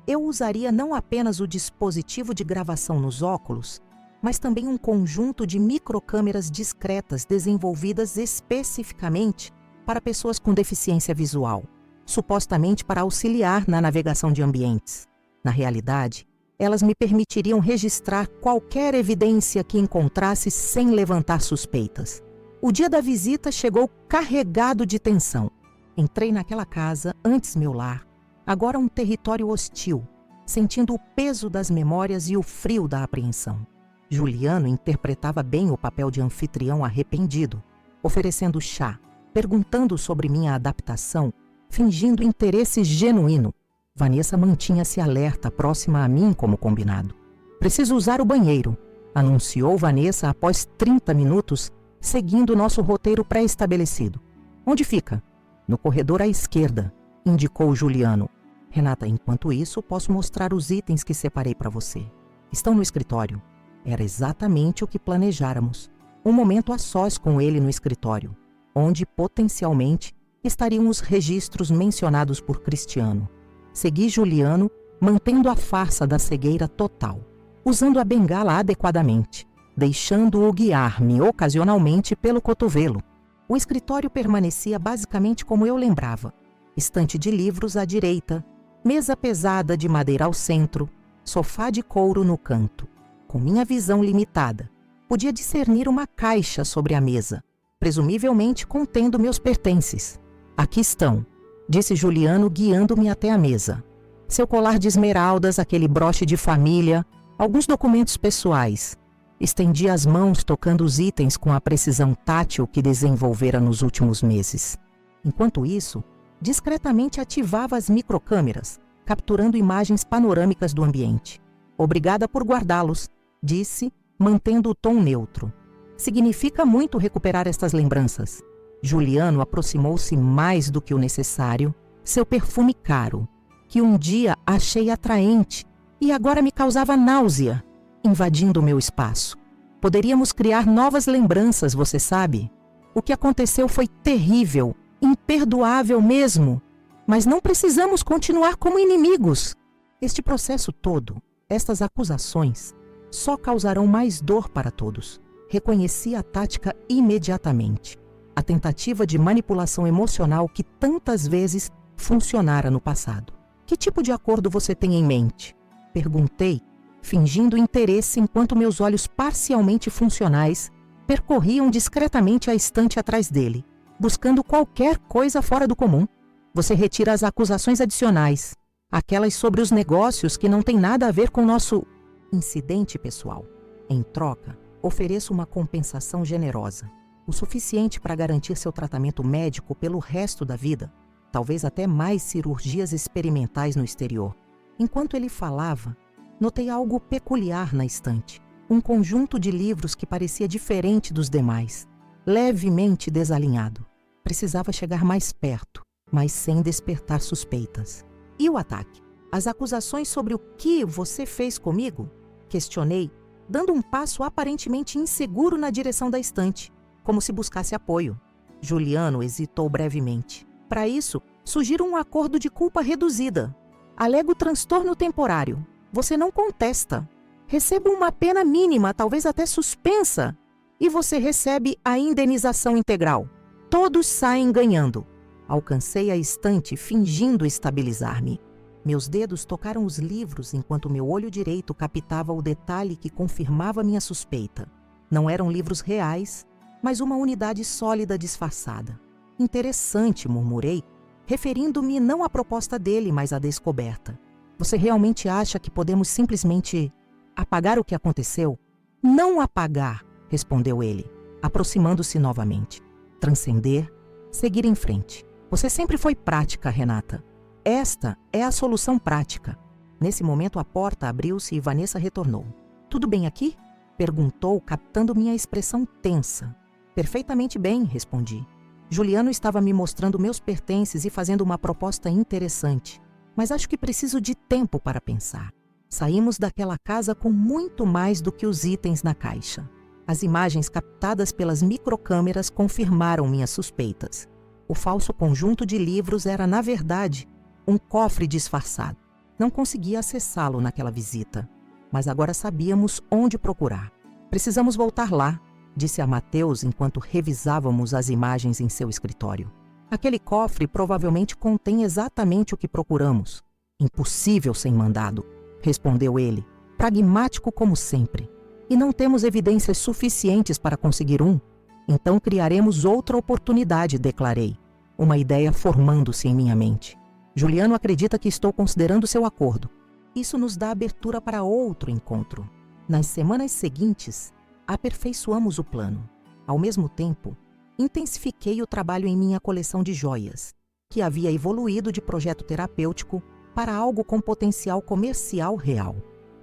Eu usaria não apenas o dispositivo de gravação nos óculos, mas também um conjunto de microcâmeras discretas desenvolvidas especificamente para pessoas com deficiência visual, supostamente para auxiliar na navegação de ambientes. Na realidade, elas me permitiriam registrar qualquer evidência que encontrasse sem levantar suspeitas. O dia da visita chegou carregado de tensão. Entrei naquela casa, antes meu lar, agora um território hostil, sentindo o peso das memórias e o frio da apreensão. Juliano interpretava bem o papel de anfitrião arrependido, oferecendo chá, perguntando sobre minha adaptação, fingindo interesse genuíno. Vanessa mantinha-se alerta, próxima a mim como combinado. Preciso usar o banheiro, anunciou Vanessa após 30 minutos, seguindo nosso roteiro pré-estabelecido. Onde fica? No corredor à esquerda, indicou Juliano. Renata, enquanto isso, posso mostrar os itens que separei para você. Estão no escritório. Era exatamente o que planejáramos. Um momento a sós com ele no escritório, onde, potencialmente, estariam os registros mencionados por Cristiano. Segui Juliano, mantendo a farsa da cegueira total, usando a bengala adequadamente, deixando-o guiar-me ocasionalmente pelo cotovelo. O escritório permanecia basicamente como eu lembrava. Estante de livros à direita, mesa pesada de madeira ao centro, sofá de couro no canto. Com minha visão limitada, podia discernir uma caixa sobre a mesa, presumivelmente contendo meus pertences. Aqui estão, disse Juliano, guiando-me até a mesa. Seu colar de esmeraldas, aquele broche de família, alguns documentos pessoais. Estendi as mãos tocando os itens com a precisão tátil que desenvolvera nos últimos meses. Enquanto isso, discretamente ativava as microcâmeras, capturando imagens panorâmicas do ambiente. Obrigada por guardá-los, disse, mantendo o tom neutro. Significa muito recuperar estas lembranças. Juliano aproximou-se mais do que o necessário, seu perfume caro, que um dia achei atraente e agora me causava náusea, invadindo o meu espaço. Poderíamos criar novas lembranças, você sabe? O que aconteceu foi terrível, imperdoável mesmo, mas não precisamos continuar como inimigos. Este processo todo, estas acusações, só causarão mais dor para todos. Reconheci a tática imediatamente. A tentativa de manipulação emocional que tantas vezes funcionara no passado. Que tipo de acordo você tem em mente? Perguntei, fingindo interesse enquanto meus olhos parcialmente funcionais percorriam discretamente a estante atrás dele, buscando qualquer coisa fora do comum. Você retira as acusações adicionais, aquelas sobre os negócios que não têm nada a ver com o nosso incidente pessoal. Em troca, ofereço uma compensação generosa, o suficiente para garantir seu tratamento médico pelo resto da vida, talvez até mais cirurgias experimentais no exterior. Enquanto ele falava, notei algo peculiar na estante, um conjunto de livros que parecia diferente dos demais, levemente desalinhado. Precisava chegar mais perto, mas sem despertar suspeitas. E o ataque? As acusações sobre o que você fez comigo? Questionei, dando um passo aparentemente inseguro na direção da estante, como se buscasse apoio. Juliano hesitou brevemente. Para isso, sugiro um acordo de culpa reduzida. Alego transtorno temporário. Você não contesta. Recebo uma pena mínima, talvez até suspensa, e você recebe a indenização integral. Todos saem ganhando. Alcancei a estante, fingindo estabilizar-me. Meus dedos tocaram os livros enquanto meu olho direito captava o detalhe que confirmava minha suspeita. Não eram livros reais, mas uma unidade sólida disfarçada. Interessante, murmurei, referindo-me não à proposta dele, mas à descoberta. Você realmente acha que podemos simplesmente apagar o que aconteceu? Não apagar, respondeu ele, aproximando-se novamente. Transcender, seguir em frente. Você sempre foi prática, Renata. Esta é a solução prática. Nesse momento a porta abriu-se e Vanessa retornou. Tudo bem aqui? Perguntou, captando minha expressão tensa. Perfeitamente bem, respondi. Juliano estava me mostrando meus pertences e fazendo uma proposta interessante. Mas acho que preciso de tempo para pensar. Saímos daquela casa com muito mais do que os itens na caixa. As imagens captadas pelas microcâmeras confirmaram minhas suspeitas. O falso conjunto de livros era, na verdade, um cofre disfarçado. Não conseguia acessá-lo naquela visita, mas agora sabíamos onde procurar. Precisamos voltar lá, disse a Mateus enquanto revisávamos as imagens em seu escritório. Aquele cofre provavelmente contém exatamente o que procuramos. Impossível sem mandado, respondeu ele, pragmático como sempre. E não temos evidências suficientes para conseguir um. Então criaremos outra oportunidade, declarei, uma ideia formando-se em minha mente. Juliano acredita que estou considerando seu acordo. Isso nos dá abertura para outro encontro. Nas semanas seguintes, aperfeiçoamos o plano. Ao mesmo tempo, intensifiquei o trabalho em minha coleção de joias, que havia evoluído de projeto terapêutico para algo com potencial comercial real.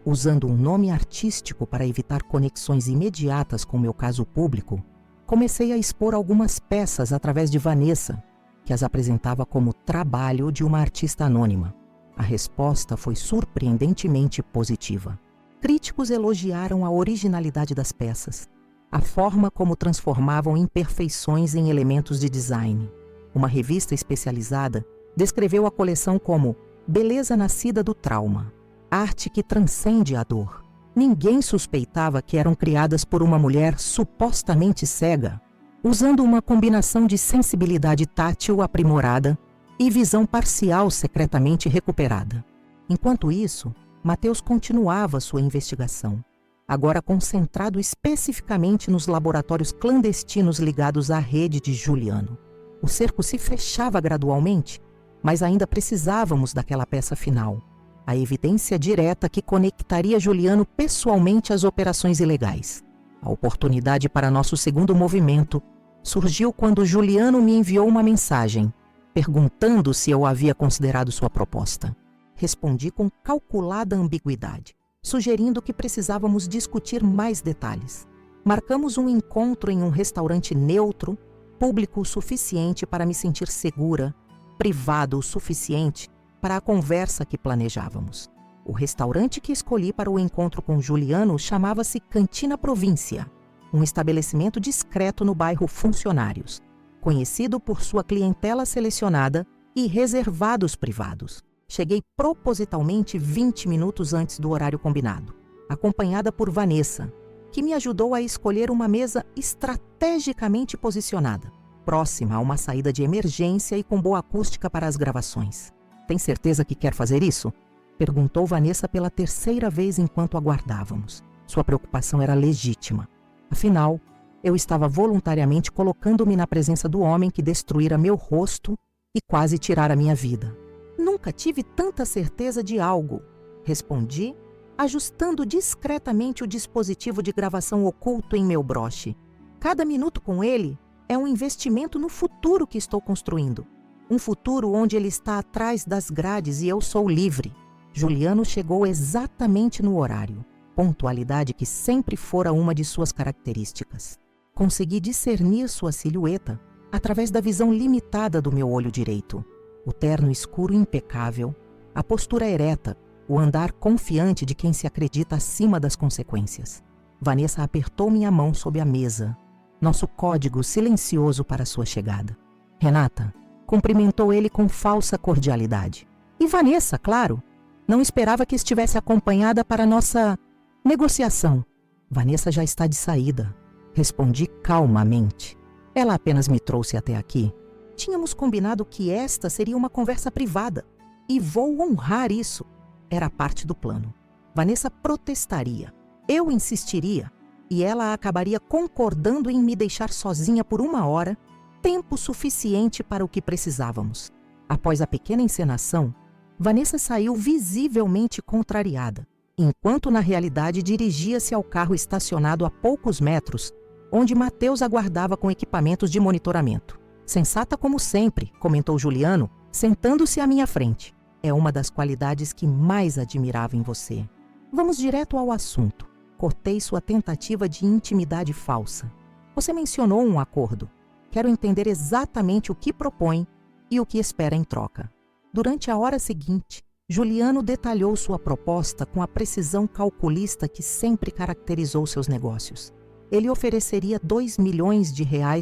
Usando um nome artístico para evitar conexões imediatas com meu caso público, comecei a expor algumas peças através de Vanessa, que as apresentava como trabalho de uma artista anônima. A resposta foi surpreendentemente positiva. Críticos elogiaram a originalidade das peças, a forma como transformavam imperfeições em elementos de design. Uma revista especializada descreveu a coleção como beleza nascida do trauma, arte que transcende a dor. Ninguém suspeitava que eram criadas por uma mulher supostamente cega, usando uma combinação de sensibilidade tátil aprimorada e visão parcial secretamente recuperada. Enquanto isso, Mateus continuava sua investigação. agora concentrado especificamente nos laboratórios clandestinos ligados à rede de Juliano. O cerco se fechava gradualmente, mas ainda precisávamos daquela peça final, a evidência direta que conectaria Juliano pessoalmente às operações ilegais. A oportunidade para nosso segundo movimento surgiu quando Juliano me enviou uma mensagem, perguntando se eu havia considerado sua proposta. Respondi com calculada ambiguidade, sugerindo que precisávamos discutir mais detalhes. Marcamos um encontro em um restaurante neutro, público o suficiente para me sentir segura, privado o suficiente para a conversa que planejávamos. O restaurante que escolhi para o encontro com Juliano chamava-se Cantina Província, um estabelecimento discreto no bairro Funcionários, conhecido por sua clientela selecionada e reservados privados. Cheguei propositalmente 20 minutos antes do horário combinado, acompanhada por Vanessa, que me ajudou a escolher uma mesa estrategicamente posicionada, próxima a uma saída de emergência e com boa acústica para as gravações. Tem certeza que quer fazer isso? Perguntou Vanessa pela terceira vez enquanto aguardávamos. Sua preocupação era legítima. Afinal, eu estava voluntariamente colocando-me na presença do homem que destruíra meu rosto e quase tirara minha vida. Nunca tive tanta certeza de algo, respondi, ajustando discretamente o dispositivo de gravação oculto em meu broche. Cada minuto com ele é um investimento no futuro que estou construindo. Um futuro onde ele está atrás das grades e eu sou livre. Juliano chegou exatamente no horário, pontualidade que sempre fora uma de suas características. Consegui discernir sua silhueta através da visão limitada do meu olho direito. O terno escuro impecável, a postura ereta, o andar confiante de quem se acredita acima das consequências. Vanessa apertou minha mão sob a mesa, nosso código silencioso para sua chegada. Renata cumprimentou ele com falsa cordialidade. E Vanessa, claro, não esperava que estivesse acompanhada para nossa negociação. Vanessa já está de saída, respondi calmamente. Ela apenas me trouxe até aqui. Tínhamos combinado que esta seria uma conversa privada, e vou honrar isso. Era parte do plano. Vanessa protestaria, eu insistiria, e ela acabaria concordando em me deixar sozinha por 1 hora, tempo suficiente para o que precisávamos. Após a pequena encenação, Vanessa saiu visivelmente contrariada, enquanto na realidade dirigia-se ao carro estacionado a poucos metros, onde Mateus aguardava com equipamentos de monitoramento. Sensata como sempre, comentou Juliano, sentando-se à minha frente. É uma das qualidades que mais admirava em você. Vamos direto ao assunto. Cortei sua tentativa de intimidade falsa. Você mencionou um acordo. Quero entender exatamente o que propõe e o que espera em troca. Durante a hora seguinte, Juliano detalhou sua proposta com a precisão calculista que sempre caracterizou seus negócios. Ele ofereceria R$2 milhões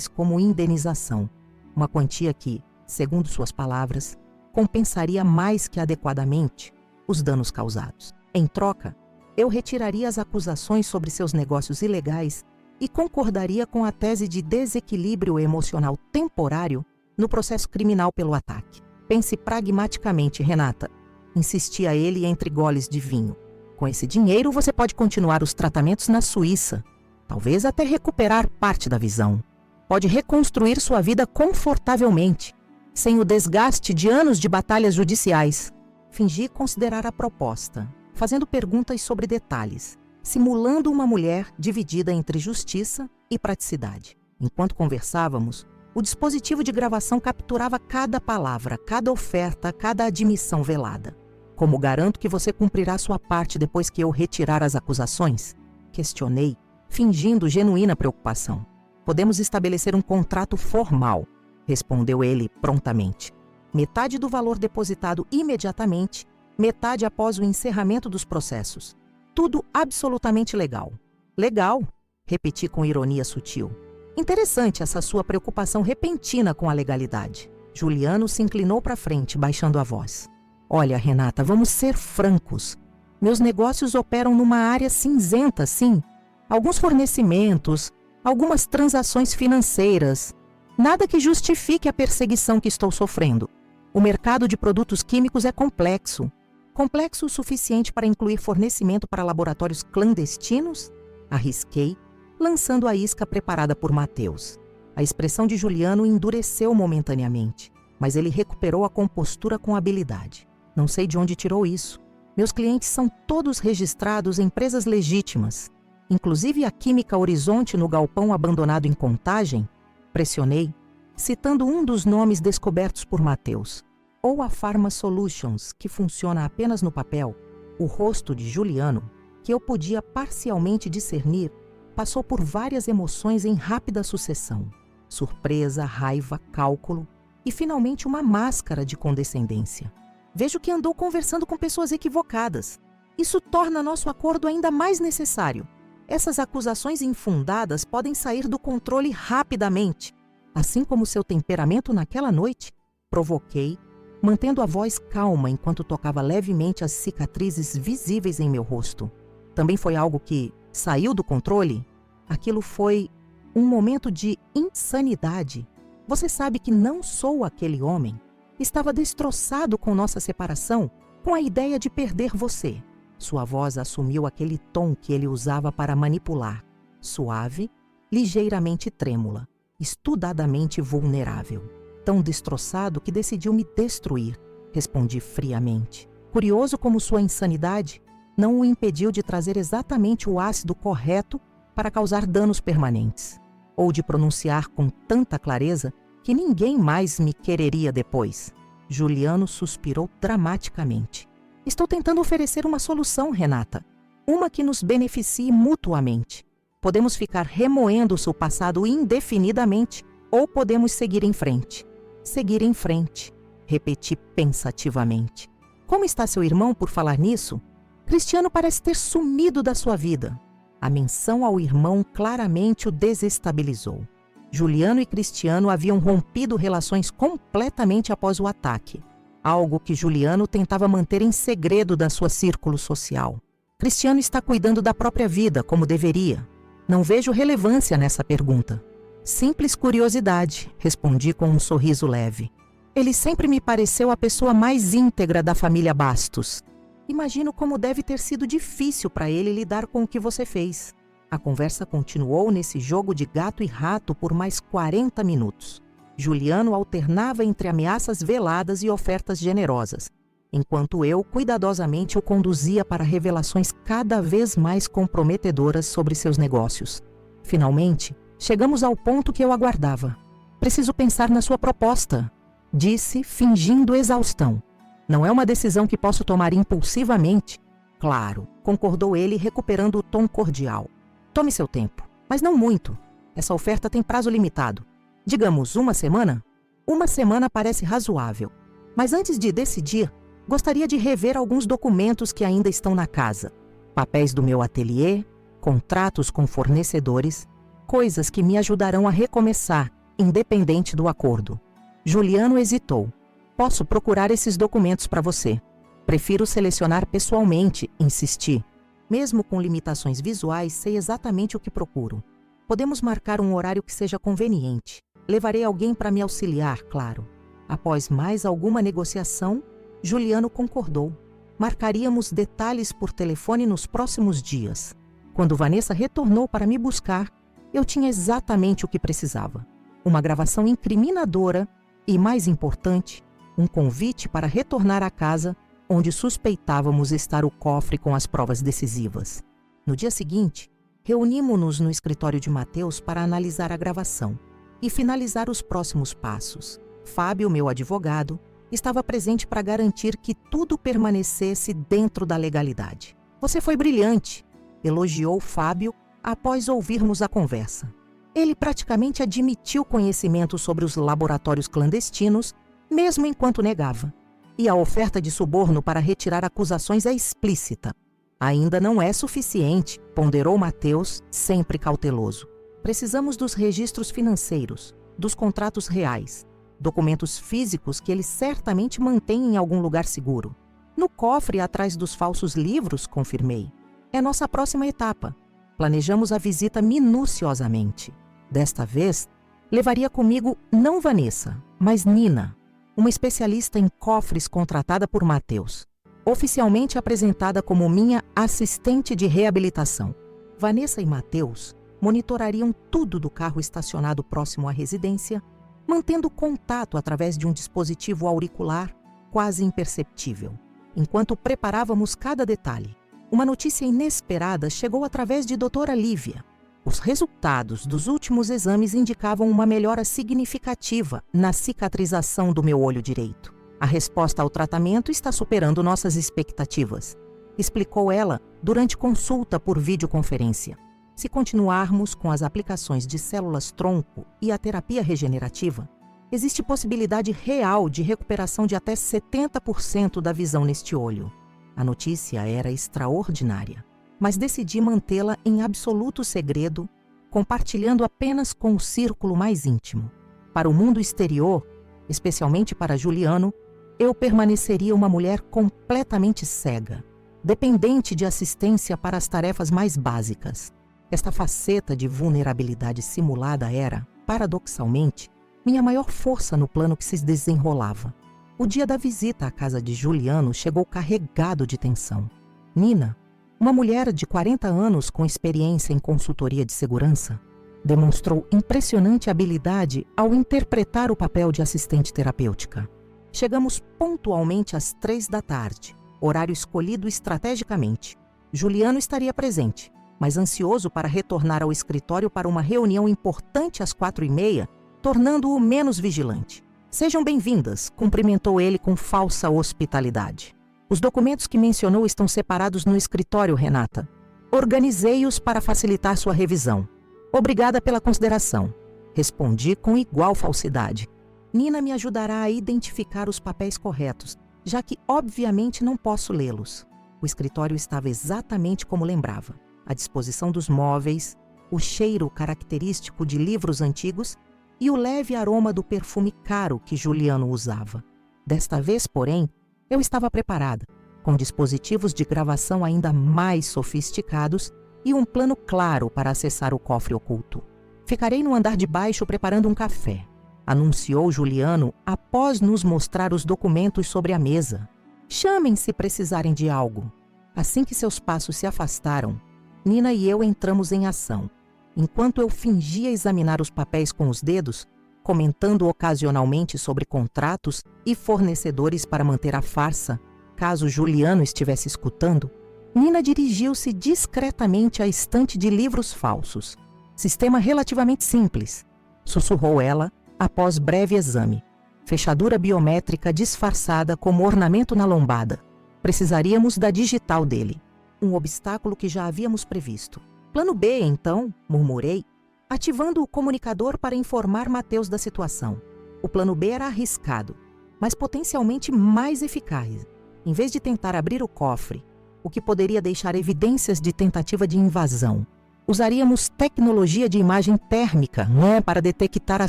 como indenização, uma quantia que, segundo suas palavras, compensaria mais que adequadamente os danos causados. Em troca, eu retiraria as acusações sobre seus negócios ilegais e concordaria com a tese de desequilíbrio emocional temporário no processo criminal pelo ataque. Pense pragmaticamente, Renata, insistia ele entre goles de vinho. Com esse dinheiro você pode continuar os tratamentos na Suíça, talvez até recuperar parte da visão. Pode reconstruir sua vida confortavelmente, sem o desgaste de anos de batalhas judiciais. Fingi considerar a proposta, fazendo perguntas sobre detalhes, simulando uma mulher dividida entre justiça e praticidade. Enquanto conversávamos, o dispositivo de gravação capturava cada palavra, cada oferta, cada admissão velada. Como garanto que você cumprirá sua parte depois que eu retirar as acusações? Questionei, fingindo genuína preocupação. Podemos estabelecer um contrato formal, respondeu ele prontamente. Metade do valor depositado imediatamente, metade após o encerramento dos processos. Tudo absolutamente legal. Legal, repeti com ironia sutil. Interessante essa sua preocupação repentina com a legalidade. Juliano se inclinou para frente, baixando a voz. Olha, Renata, vamos ser francos. Meus negócios operam numa área cinzenta, sim. Alguns fornecimentos, algumas transações financeiras. Nada que justifique a perseguição que estou sofrendo. O mercado de produtos químicos é complexo. Complexo o suficiente para incluir fornecimento para laboratórios clandestinos Arrisquei, lançando a isca preparada por Mateus. A expressão de Juliano endureceu momentaneamente, mas ele recuperou a compostura com habilidade. Não sei de onde tirou isso. Meus clientes são todos registrados em empresas legítimas. Inclusive a Química Horizonte no galpão abandonado em Contagem. Pressionei, citando um dos nomes descobertos por Mateus. Ou a Pharma Solutions, que funciona apenas no papel. O rosto de Juliano, que eu podia parcialmente discernir, passou por várias emoções em rápida sucessão. Surpresa, raiva, cálculo e finalmente uma máscara de condescendência. Vejo que andou conversando com pessoas equivocadas. Isso torna nosso acordo ainda mais necessário. Essas acusações infundadas podem sair do controle rapidamente. Assim como seu temperamento naquela noite, provoquei, mantendo a voz calma enquanto tocava levemente as cicatrizes visíveis em meu rosto. Também foi algo que saiu do controle? Aquilo foi um momento de insanidade. Você sabe que não sou aquele homem. Estava destroçado com nossa separação, com a ideia de perder você. Sua voz assumiu aquele tom que ele usava para manipular. Suave, ligeiramente trêmula, estudadamente vulnerável. Tão destroçado que decidiu me destruir, respondi friamente. Curioso como sua insanidade não o impediu de trazer exatamente o ácido correto para causar danos permanentes, ou de pronunciar com tanta clareza que ninguém mais me quereria depois. Juliano suspirou dramaticamente. Estou tentando oferecer uma solução, Renata. Uma que nos beneficie mutuamente. Podemos ficar remoendo o seu passado indefinidamente ou podemos seguir em frente. Seguir em frente, repeti pensativamente. Como está seu irmão por falar nisso? Cristiano parece ter sumido da sua vida. A menção ao irmão claramente o desestabilizou. Juliano e Cristiano haviam rompido relações completamente após o ataque, algo que Juliano tentava manter em segredo da sua círculo social. Cristiano está cuidando da própria vida, como deveria. Não vejo relevância nessa pergunta. Simples curiosidade, respondi com um sorriso leve. Ele sempre me pareceu a pessoa mais íntegra da família Bastos. Imagino como deve ter sido difícil para ele lidar com o que você fez. A conversa continuou nesse jogo de gato e rato por mais 40 minutos. Juliano alternava entre ameaças veladas e ofertas generosas, enquanto eu cuidadosamente o conduzia para revelações cada vez mais comprometedoras sobre seus negócios. Finalmente, chegamos ao ponto que eu aguardava. Preciso pensar na sua proposta, disse, fingindo exaustão. Não é uma decisão que posso tomar impulsivamente. Claro, concordou ele, recuperando o tom cordial. Tome seu tempo, mas não muito. Essa oferta tem prazo limitado. Digamos, 1 semana? 1 semana parece razoável. Mas antes de decidir, gostaria de rever alguns documentos que ainda estão na casa. Papéis do meu ateliê, contratos com fornecedores, coisas que me ajudarão a recomeçar, independente do acordo. Juliano hesitou. Posso procurar esses documentos para você. Prefiro selecionar pessoalmente, insisti. Mesmo com limitações visuais, sei exatamente o que procuro. Podemos marcar um horário que seja conveniente. Levarei alguém para me auxiliar, claro. Após mais alguma negociação, Juliano concordou. Marcaríamos detalhes por telefone nos próximos dias. Quando Vanessa retornou para me buscar, eu tinha exatamente o que precisava. Uma gravação incriminadora e, mais importante, um convite para retornar à casa onde suspeitávamos estar o cofre com as provas decisivas. No dia seguinte, reunimos-nos no escritório de Mateus para analisar a gravação e finalizar os próximos passos. Fábio, meu advogado, estava presente para garantir que tudo permanecesse dentro da legalidade. Você foi brilhante, elogiou Fábio após ouvirmos a conversa. Ele praticamente admitiu conhecimento sobre os laboratórios clandestinos, mesmo enquanto negava. E a oferta de suborno para retirar acusações é explícita. Ainda não é suficiente, ponderou Mateus, sempre cauteloso. Precisamos dos registros financeiros, dos contratos reais, documentos físicos que ele certamente mantém em algum lugar seguro. No cofre atrás dos falsos livros, confirmei. É nossa próxima etapa. Planejamos a visita minuciosamente. Desta vez, levaria comigo não Vanessa, mas Nina, uma especialista em cofres contratada por Mateus, oficialmente apresentada como minha assistente de reabilitação. Vanessa e Mateus monitorariam tudo do carro estacionado próximo à residência, mantendo contato através de um dispositivo auricular quase imperceptível, enquanto preparávamos cada detalhe. Uma notícia inesperada chegou através de doutora Lívia. Os resultados dos últimos exames indicavam uma melhora significativa na cicatrização do meu olho direito. A resposta ao tratamento está superando nossas expectativas, explicou ela durante consulta por videoconferência. Se continuarmos com as aplicações de células-tronco e a terapia regenerativa, existe possibilidade real de recuperação de até 70% da visão neste olho. A notícia era extraordinária, mas decidi mantê-la em absoluto segredo, compartilhando apenas com o círculo mais íntimo. Para o mundo exterior, especialmente para Juliano, eu permaneceria uma mulher completamente cega, dependente de assistência para as tarefas mais básicas. Esta faceta de vulnerabilidade simulada era, paradoxalmente, minha maior força no plano que se desenrolava. O dia da visita à casa de Juliano chegou carregado de tensão. Nina, uma mulher de 40 anos com experiência em consultoria de segurança, demonstrou impressionante habilidade ao interpretar o papel de assistente terapêutica. Chegamos pontualmente às 3 da tarde, horário escolhido estrategicamente. Juliano estaria presente, mas ansioso para retornar ao escritório para uma reunião importante às 4h30, tornando-o menos vigilante. Sejam bem-vindas, cumprimentou ele com falsa hospitalidade. Os documentos que mencionou estão separados no escritório, Renata. Organizei-os para facilitar sua revisão. Obrigada pela consideração. Respondi com igual falsidade. Nina me ajudará a identificar os papéis corretos, já que obviamente não posso lê-los. O escritório estava exatamente como lembrava. A disposição dos móveis, o cheiro característico de livros antigos e o leve aroma do perfume caro que Juliano usava. Desta vez, porém, eu estava preparada, com dispositivos de gravação ainda mais sofisticados e um plano claro para acessar o cofre oculto. Ficarei no andar de baixo preparando um café, anunciou Juliano após nos mostrar os documentos sobre a mesa. Chamem se precisarem de algo. Assim que seus passos se afastaram, Nina e eu entramos em ação. Enquanto eu fingia examinar os papéis com os dedos, comentando ocasionalmente sobre contratos e fornecedores para manter a farsa, caso Juliano estivesse escutando, Nina dirigiu-se discretamente à estante de livros falsos. Sistema relativamente simples, sussurrou ela após breve exame. Fechadura biométrica disfarçada como ornamento na lombada. Precisaríamos da digital dele. Um obstáculo que já havíamos previsto. Plano B, então, murmurei, ativando o comunicador para informar Mateus da situação. O plano B era arriscado, mas potencialmente mais eficaz. Em vez de tentar abrir o cofre, o que poderia deixar evidências de tentativa de invasão, usaríamos tecnologia de imagem térmica, para detectar a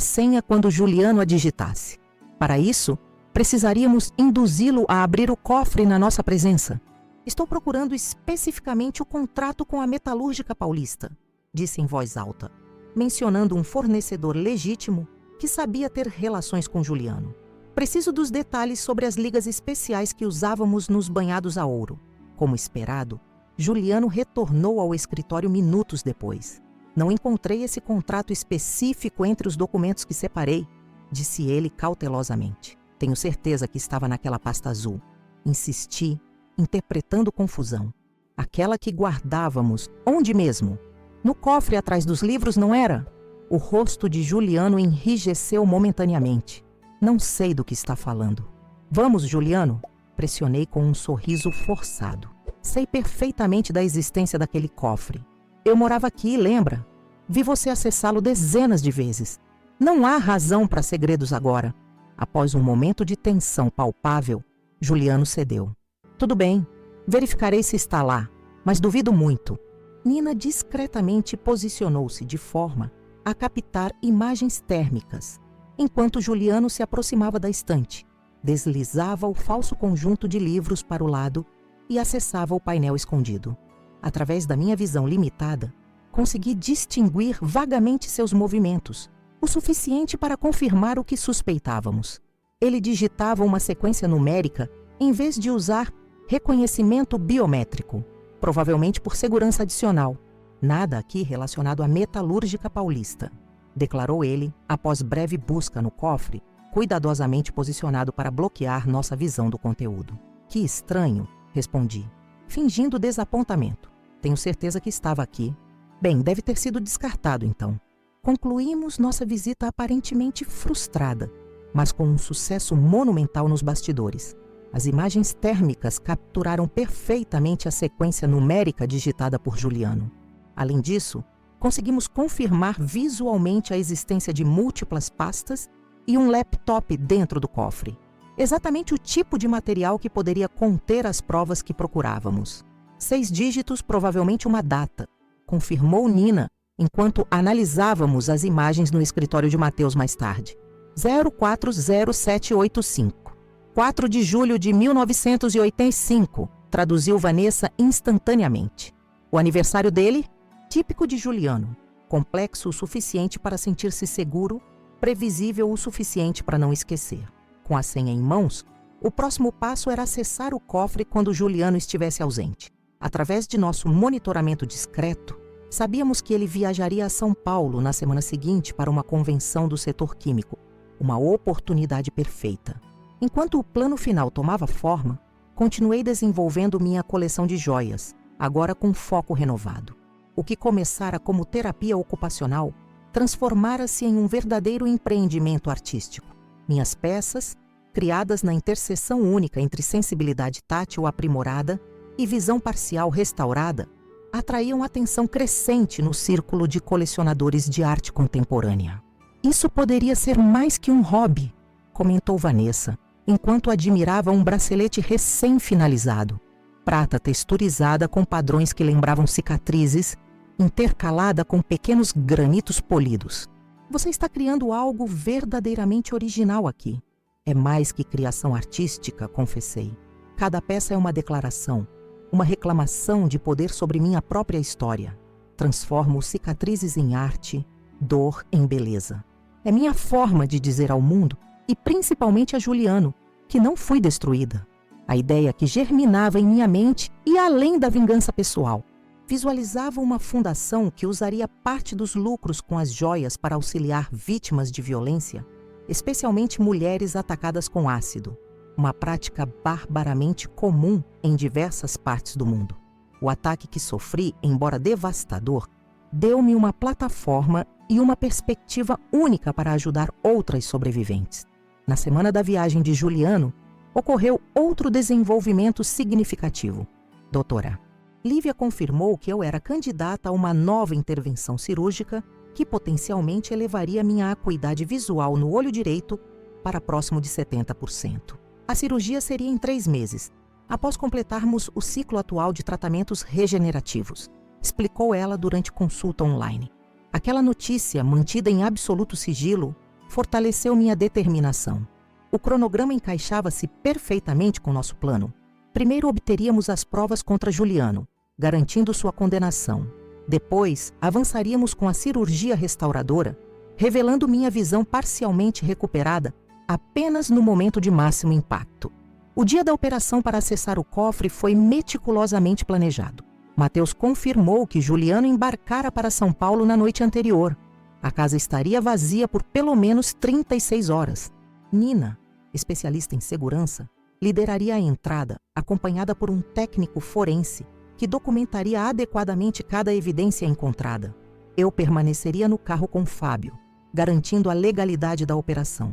senha quando Juliano a digitasse. Para isso, precisaríamos induzi-lo a abrir o cofre na nossa presença. Estou procurando especificamente o contrato com a Metalúrgica Paulista, disse em voz alta, mencionando um fornecedor legítimo que sabia ter relações com Juliano. Preciso dos detalhes sobre as ligas especiais que usávamos nos banhados a ouro. Como esperado, Juliano retornou ao escritório minutos depois. Não encontrei esse contrato específico entre os documentos que separei, disse ele cautelosamente. Tenho certeza que estava naquela pasta azul. Insisti, interpretando confusão. Aquela que guardávamos, onde mesmo? No cofre atrás dos livros, não era? O rosto de Juliano enrijeceu momentaneamente. Não sei do que está falando. Vamos, Juliano? Pressionei com um sorriso forçado. Sei perfeitamente da existência daquele cofre. Eu morava aqui, lembra? Vi você acessá-lo dezenas de vezes. Não há razão para segredos agora. Após um momento de tensão palpável, Juliano cedeu. Tudo bem, verificarei se está lá, mas duvido muito. Nina discretamente posicionou-se de forma a captar imagens térmicas, enquanto Juliano se aproximava da estante, deslizava o falso conjunto de livros para o lado e acessava o painel escondido. Através da minha visão limitada, consegui distinguir vagamente seus movimentos, o suficiente para confirmar o que suspeitávamos. Ele digitava uma sequência numérica em vez de usar reconhecimento biométrico, provavelmente por segurança adicional. Nada aqui relacionado à metalúrgica paulista, declarou ele após breve busca no cofre, cuidadosamente posicionado para bloquear nossa visão do conteúdo. Que estranho, respondi, fingindo desapontamento. Tenho certeza que estava aqui. Bem, deve ter sido descartado então. Concluímos nossa visita aparentemente frustrada, mas com um sucesso monumental nos bastidores. As imagens térmicas capturaram perfeitamente a sequência numérica digitada por Juliano. Além disso, conseguimos confirmar visualmente a existência de múltiplas pastas e um laptop dentro do cofre. Exatamente o tipo de material que poderia conter as provas que procurávamos. 6 dígitos, provavelmente uma data, confirmou Nina enquanto analisávamos as imagens no escritório de Mateus mais tarde. 040785. 4 de julho de 1985, traduziu Vanessa instantaneamente. O aniversário dele? Típico de Juliano. Complexo o suficiente para sentir-se seguro, previsível o suficiente para não esquecer. Com a senha em mãos, o próximo passo era acessar o cofre quando Juliano estivesse ausente. Através de nosso monitoramento discreto, sabíamos que ele viajaria a São Paulo na semana seguinte para uma convenção do setor químico. Uma oportunidade perfeita. Enquanto o plano final tomava forma, continuei desenvolvendo minha coleção de joias, agora com foco renovado. O que começara como terapia ocupacional transformara-se em um verdadeiro empreendimento artístico. Minhas peças, criadas na interseção única entre sensibilidade tátil aprimorada e visão parcial restaurada, atraíam atenção crescente no círculo de colecionadores de arte contemporânea. Isso poderia ser mais que um hobby, comentou Vanessa, enquanto admirava um bracelete recém-finalizado, prata texturizada com padrões que lembravam cicatrizes, intercalada com pequenos granitos polidos. Você está criando algo verdadeiramente original aqui. É mais que criação artística, confessei. Cada peça é uma declaração, uma reclamação de poder sobre minha própria história. Transformo cicatrizes em arte, dor em beleza. É minha forma de dizer ao mundo, e principalmente a Juliano, que não fui destruída. A ideia que germinava em minha mente e além da vingança pessoal. Visualizava uma fundação que usaria parte dos lucros com as joias para auxiliar vítimas de violência, especialmente mulheres atacadas com ácido, uma prática barbaramente comum em diversas partes do mundo. O ataque que sofri, embora devastador, deu-me uma plataforma e uma perspectiva única para ajudar outras sobreviventes. Na semana da viagem de Juliano, ocorreu outro desenvolvimento significativo. Doutora, Lívia confirmou que eu era candidata a uma nova intervenção cirúrgica que potencialmente elevaria minha acuidade visual no olho direito para próximo de 70%. A cirurgia seria em 3 meses, após completarmos o ciclo atual de tratamentos regenerativos, explicou ela durante consulta online. Aquela notícia, mantida em absoluto sigilo, fortaleceu minha determinação. O cronograma encaixava-se perfeitamente com nosso plano. Primeiro obteríamos as provas contra Juliano, garantindo sua condenação. Depois, avançaríamos com a cirurgia restauradora, revelando minha visão parcialmente recuperada apenas no momento de máximo impacto. O dia da operação para acessar o cofre foi meticulosamente planejado. Mateus confirmou que Juliano embarcara para São Paulo na noite anterior. A casa estaria vazia por pelo menos 36 horas. Nina, especialista em segurança, lideraria a entrada, acompanhada por um técnico forense que documentaria adequadamente cada evidência encontrada. Eu permaneceria no carro com Fábio, garantindo a legalidade da operação.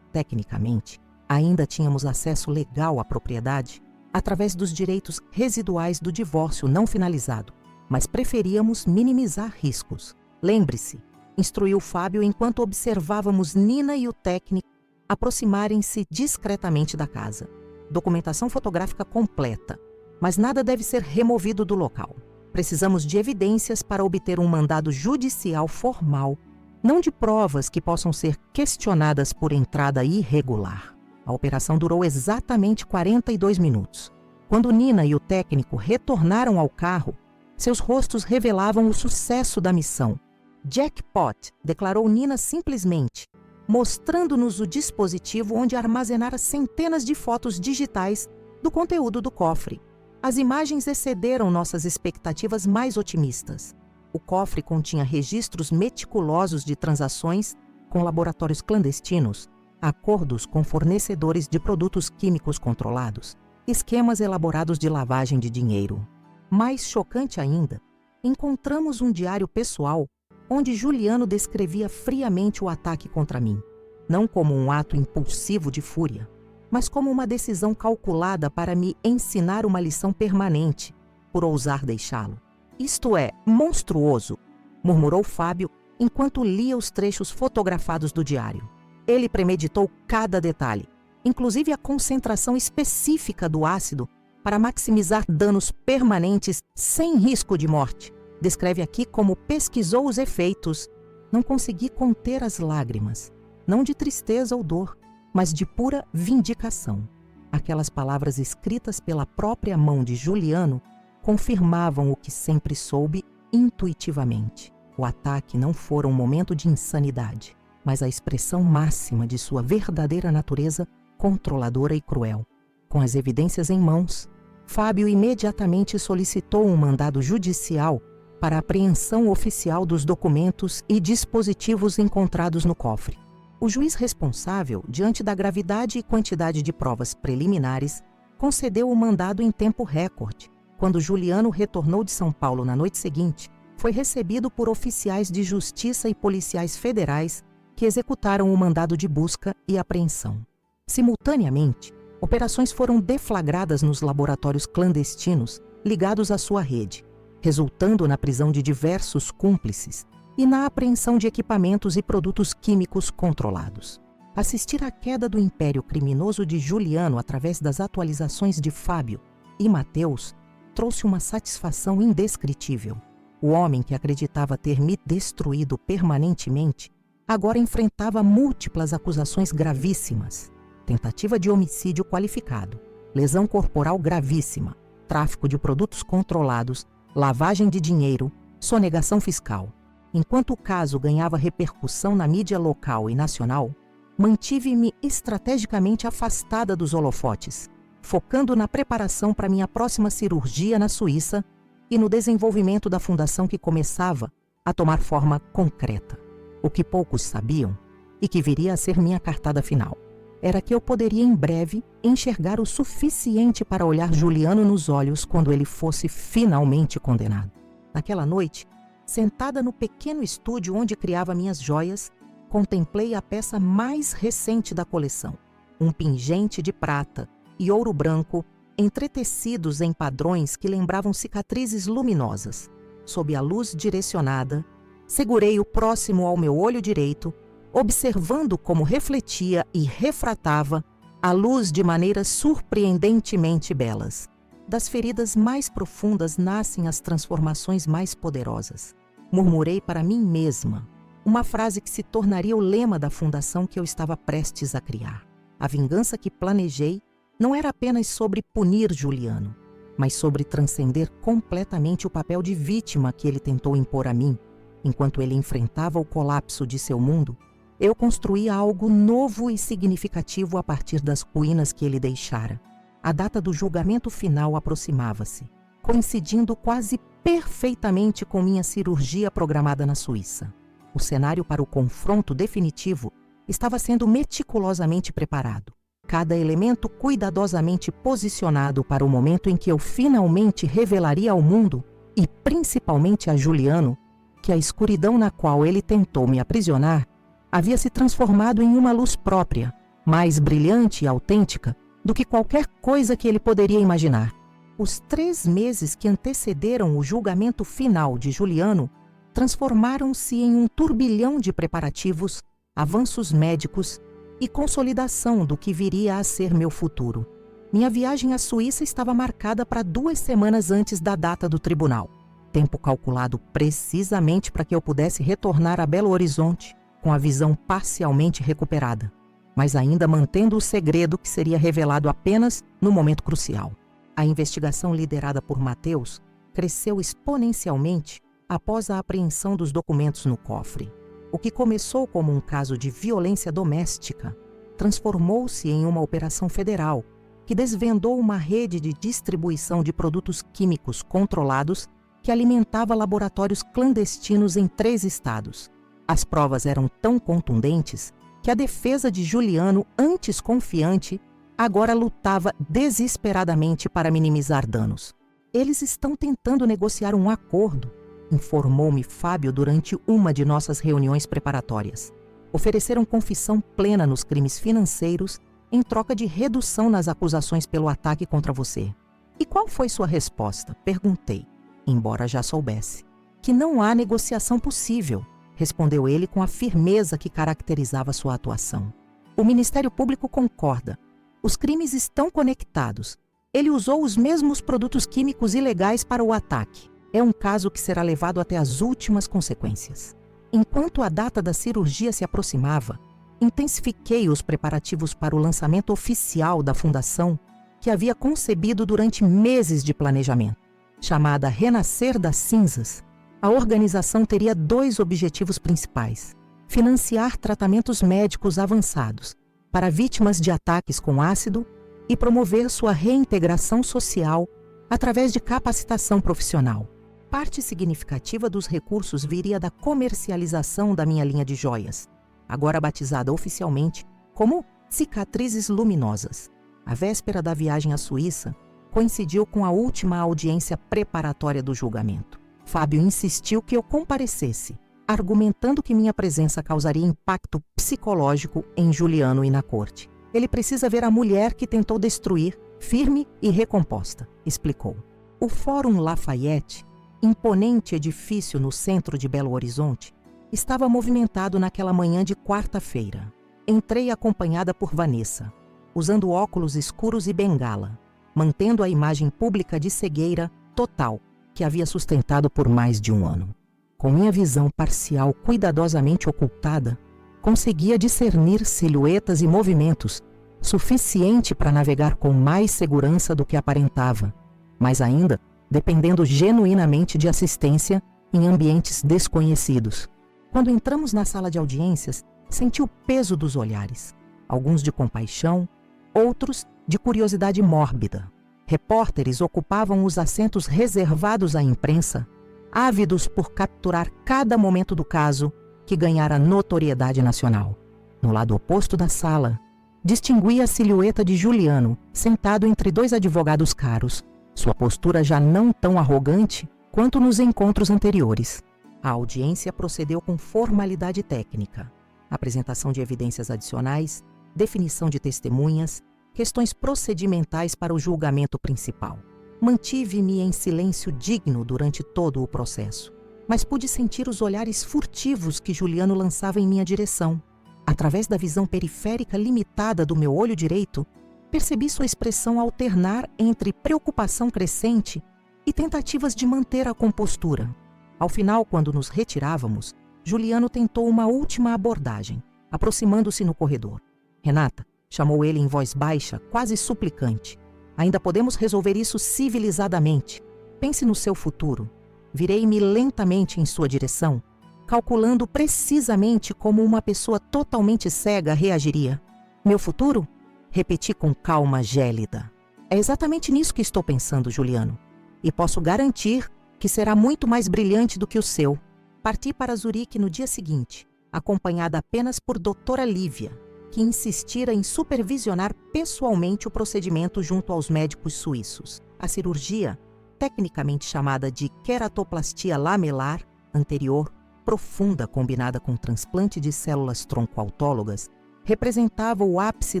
Tecnicamente, ainda tínhamos acesso legal à propriedade através dos direitos residuais do divórcio não finalizado, mas preferíamos minimizar riscos. Lembre-se, instruiu Fábio enquanto observávamos Nina e o técnico aproximarem-se discretamente da casa. Documentação fotográfica completa, mas nada deve ser removido do local. Precisamos de evidências para obter um mandado judicial formal, não de provas que possam ser questionadas por entrada irregular. A operação durou exatamente 42 minutos. Quando Nina e o técnico retornaram ao carro, seus rostos revelavam o sucesso da missão. Jackpot, declarou Nina simplesmente, mostrando-nos o dispositivo onde armazenara centenas de fotos digitais do conteúdo do cofre. As imagens excederam nossas expectativas mais otimistas. O cofre continha registros meticulosos de transações com laboratórios clandestinos, acordos com fornecedores de produtos químicos controlados, esquemas elaborados de lavagem de dinheiro. Mais chocante ainda, encontramos um diário pessoal onde Juliano descrevia friamente o ataque contra mim, não como um ato impulsivo de fúria, mas como uma decisão calculada para me ensinar uma lição permanente, por ousar deixá-lo. Isto é monstruoso, murmurou Fábio enquanto lia os trechos fotografados do diário. Ele premeditou cada detalhe, inclusive a concentração específica do ácido para maximizar danos permanentes sem risco de morte. Descreve aqui como pesquisou os efeitos. Não consegui conter as lágrimas, não de tristeza ou dor, mas de pura vindicação. Aquelas palavras escritas pela própria mão de Juliano confirmavam o que sempre soube intuitivamente. O ataque não fora um momento de insanidade, mas a expressão máxima de sua verdadeira natureza controladora e cruel. Com as evidências em mãos, Fábio imediatamente solicitou um mandado judicial para a apreensão oficial dos documentos e dispositivos encontrados no cofre. O juiz responsável, diante da gravidade e quantidade de provas preliminares, concedeu o mandado em tempo recorde. Quando Juliano retornou de São Paulo na noite seguinte, foi recebido por oficiais de justiça e policiais federais que executaram o mandado de busca e apreensão. Simultaneamente, operações foram deflagradas nos laboratórios clandestinos ligados à sua rede, resultando na prisão de diversos cúmplices e na apreensão de equipamentos e produtos químicos controlados. Assistir à queda do império criminoso de Juliano através das atualizações de Fábio e Mateus trouxe uma satisfação indescritível. O homem que acreditava ter me destruído permanentemente agora enfrentava múltiplas acusações gravíssimas: tentativa de homicídio qualificado, lesão corporal gravíssima, tráfico de produtos controlados, lavagem de dinheiro, sonegação fiscal. Enquanto o caso ganhava repercussão na mídia local e nacional, mantive-me estrategicamente afastada dos holofotes, focando na preparação para minha próxima cirurgia na Suíça e no desenvolvimento da fundação que começava a tomar forma concreta. O que poucos sabiam, e que viria a ser minha cartada final, era que eu poderia em breve enxergar o suficiente para olhar Juliano nos olhos quando ele fosse finalmente condenado. Naquela noite, sentada no pequeno estúdio onde criava minhas joias, contemplei a peça mais recente da coleção, um pingente de prata e ouro branco entretecidos em padrões que lembravam cicatrizes luminosas. Sob a luz direcionada, segurei o próximo ao meu olho direito, observando como refletia e refratava a luz de maneiras surpreendentemente belas. Das feridas mais profundas nascem as transformações mais poderosas. Murmurei para mim mesma uma frase que se tornaria o lema da fundação que eu estava prestes a criar. A vingança que planejei não era apenas sobre punir Juliano, mas sobre transcender completamente o papel de vítima que ele tentou impor a mim. Enquanto ele enfrentava o colapso de seu mundo, eu construía algo novo e significativo a partir das ruínas que ele deixara. A data do julgamento final aproximava-se, coincidindo quase perfeitamente com minha cirurgia programada na Suíça. O cenário para o confronto definitivo estava sendo meticulosamente preparado. Cada elemento cuidadosamente posicionado para o momento em que eu finalmente revelaria ao mundo, e principalmente a Juliano, que a escuridão na qual ele tentou me aprisionar havia se transformado em uma luz própria, mais brilhante e autêntica do que qualquer coisa que ele poderia imaginar. Os 3 meses que antecederam o julgamento final de Juliano transformaram-se em um turbilhão de preparativos, avanços médicos e consolidação do que viria a ser meu futuro. Minha viagem à Suíça estava marcada para 2 semanas antes da data do tribunal, tempo calculado precisamente para que eu pudesse retornar a Belo Horizonte com a visão parcialmente recuperada, mas ainda mantendo o segredo que seria revelado apenas no momento crucial. A investigação liderada por Mateus cresceu exponencialmente após a apreensão dos documentos no cofre. O que começou como um caso de violência doméstica transformou-se em uma operação federal que desvendou uma rede de distribuição de produtos químicos controlados que alimentava laboratórios clandestinos em 3 estados. As provas eram tão contundentes que a defesa de Juliano, antes confiante, agora lutava desesperadamente para minimizar danos. Eles estão tentando negociar um acordo, informou-me Fábio durante uma de nossas reuniões preparatórias. Ofereceram confissão plena nos crimes financeiros em troca de redução nas acusações pelo ataque contra você. E qual foi sua resposta? Perguntei, embora já soubesse. Que não há negociação possível, respondeu ele com a firmeza que caracterizava sua atuação. O Ministério Público concorda. Os crimes estão conectados. Ele usou os mesmos produtos químicos ilegais para o ataque. É um caso que será levado até as últimas consequências. Enquanto a data da cirurgia se aproximava, intensifiquei os preparativos para o lançamento oficial da fundação que havia concebido durante meses de planejamento. Chamada Renascer das Cinzas, a organização teria 2 objetivos principais: financiar tratamentos médicos avançados para vítimas de ataques com ácido e promover sua reintegração social através de capacitação profissional. Parte significativa dos recursos viria da comercialização da minha linha de joias, agora batizada oficialmente como Cicatrizes Luminosas. A véspera da viagem à Suíça coincidiu com a última audiência preparatória do julgamento. Fábio insistiu que eu comparecesse, argumentando que minha presença causaria impacto psicológico em Juliano e na corte. Ele precisa ver a mulher que tentou destruir, firme e recomposta, explicou. O Fórum Lafayette, imponente edifício no centro de Belo Horizonte, estava movimentado naquela manhã de quarta-feira. Entrei acompanhada por Vanessa, usando óculos escuros e bengala, mantendo a imagem pública de cegueira total que havia sustentado por mais de um ano. Com minha visão parcial cuidadosamente ocultada, conseguia discernir silhuetas e movimentos suficiente para navegar com mais segurança do que aparentava, mas ainda dependendo genuinamente de assistência em ambientes desconhecidos. Quando entramos na sala de audiências, senti o peso dos olhares, alguns de compaixão, outros de curiosidade mórbida. Repórteres ocupavam os assentos reservados à imprensa, ávidos por capturar cada momento do caso que ganhara notoriedade nacional. No lado oposto da sala, distingui a silhueta de Juliano, sentado entre 2 advogados caros, sua postura já não tão arrogante quanto nos encontros anteriores. A audiência procedeu com formalidade técnica, apresentação de evidências adicionais, definição de testemunhas, questões procedimentais para o julgamento principal. Mantive-me em silêncio digno durante todo o processo, mas pude sentir os olhares furtivos que Juliano lançava em minha direção. Através da visão periférica limitada do meu olho direito, percebi sua expressão alternar entre preocupação crescente e tentativas de manter a compostura. Ao final, quando nos retirávamos, Juliano tentou uma última abordagem, aproximando-se no corredor. Renata, chamou ele em voz baixa, quase suplicante. Ainda podemos resolver isso civilizadamente. Pense no seu futuro. Virei-me lentamente em sua direção, calculando precisamente como uma pessoa totalmente cega reagiria. Meu futuro? Repeti com calma gélida. É exatamente nisso que estou pensando, Juliano. E posso garantir que será muito mais brilhante do que o seu. Parti para Zurique no dia seguinte, acompanhada apenas por doutora Lívia, que insistira em supervisionar pessoalmente o procedimento junto aos médicos suíços. A cirurgia, tecnicamente chamada de queratoplastia lamelar, anterior, profunda combinada com transplante de células tronco-autólogas, representava o ápice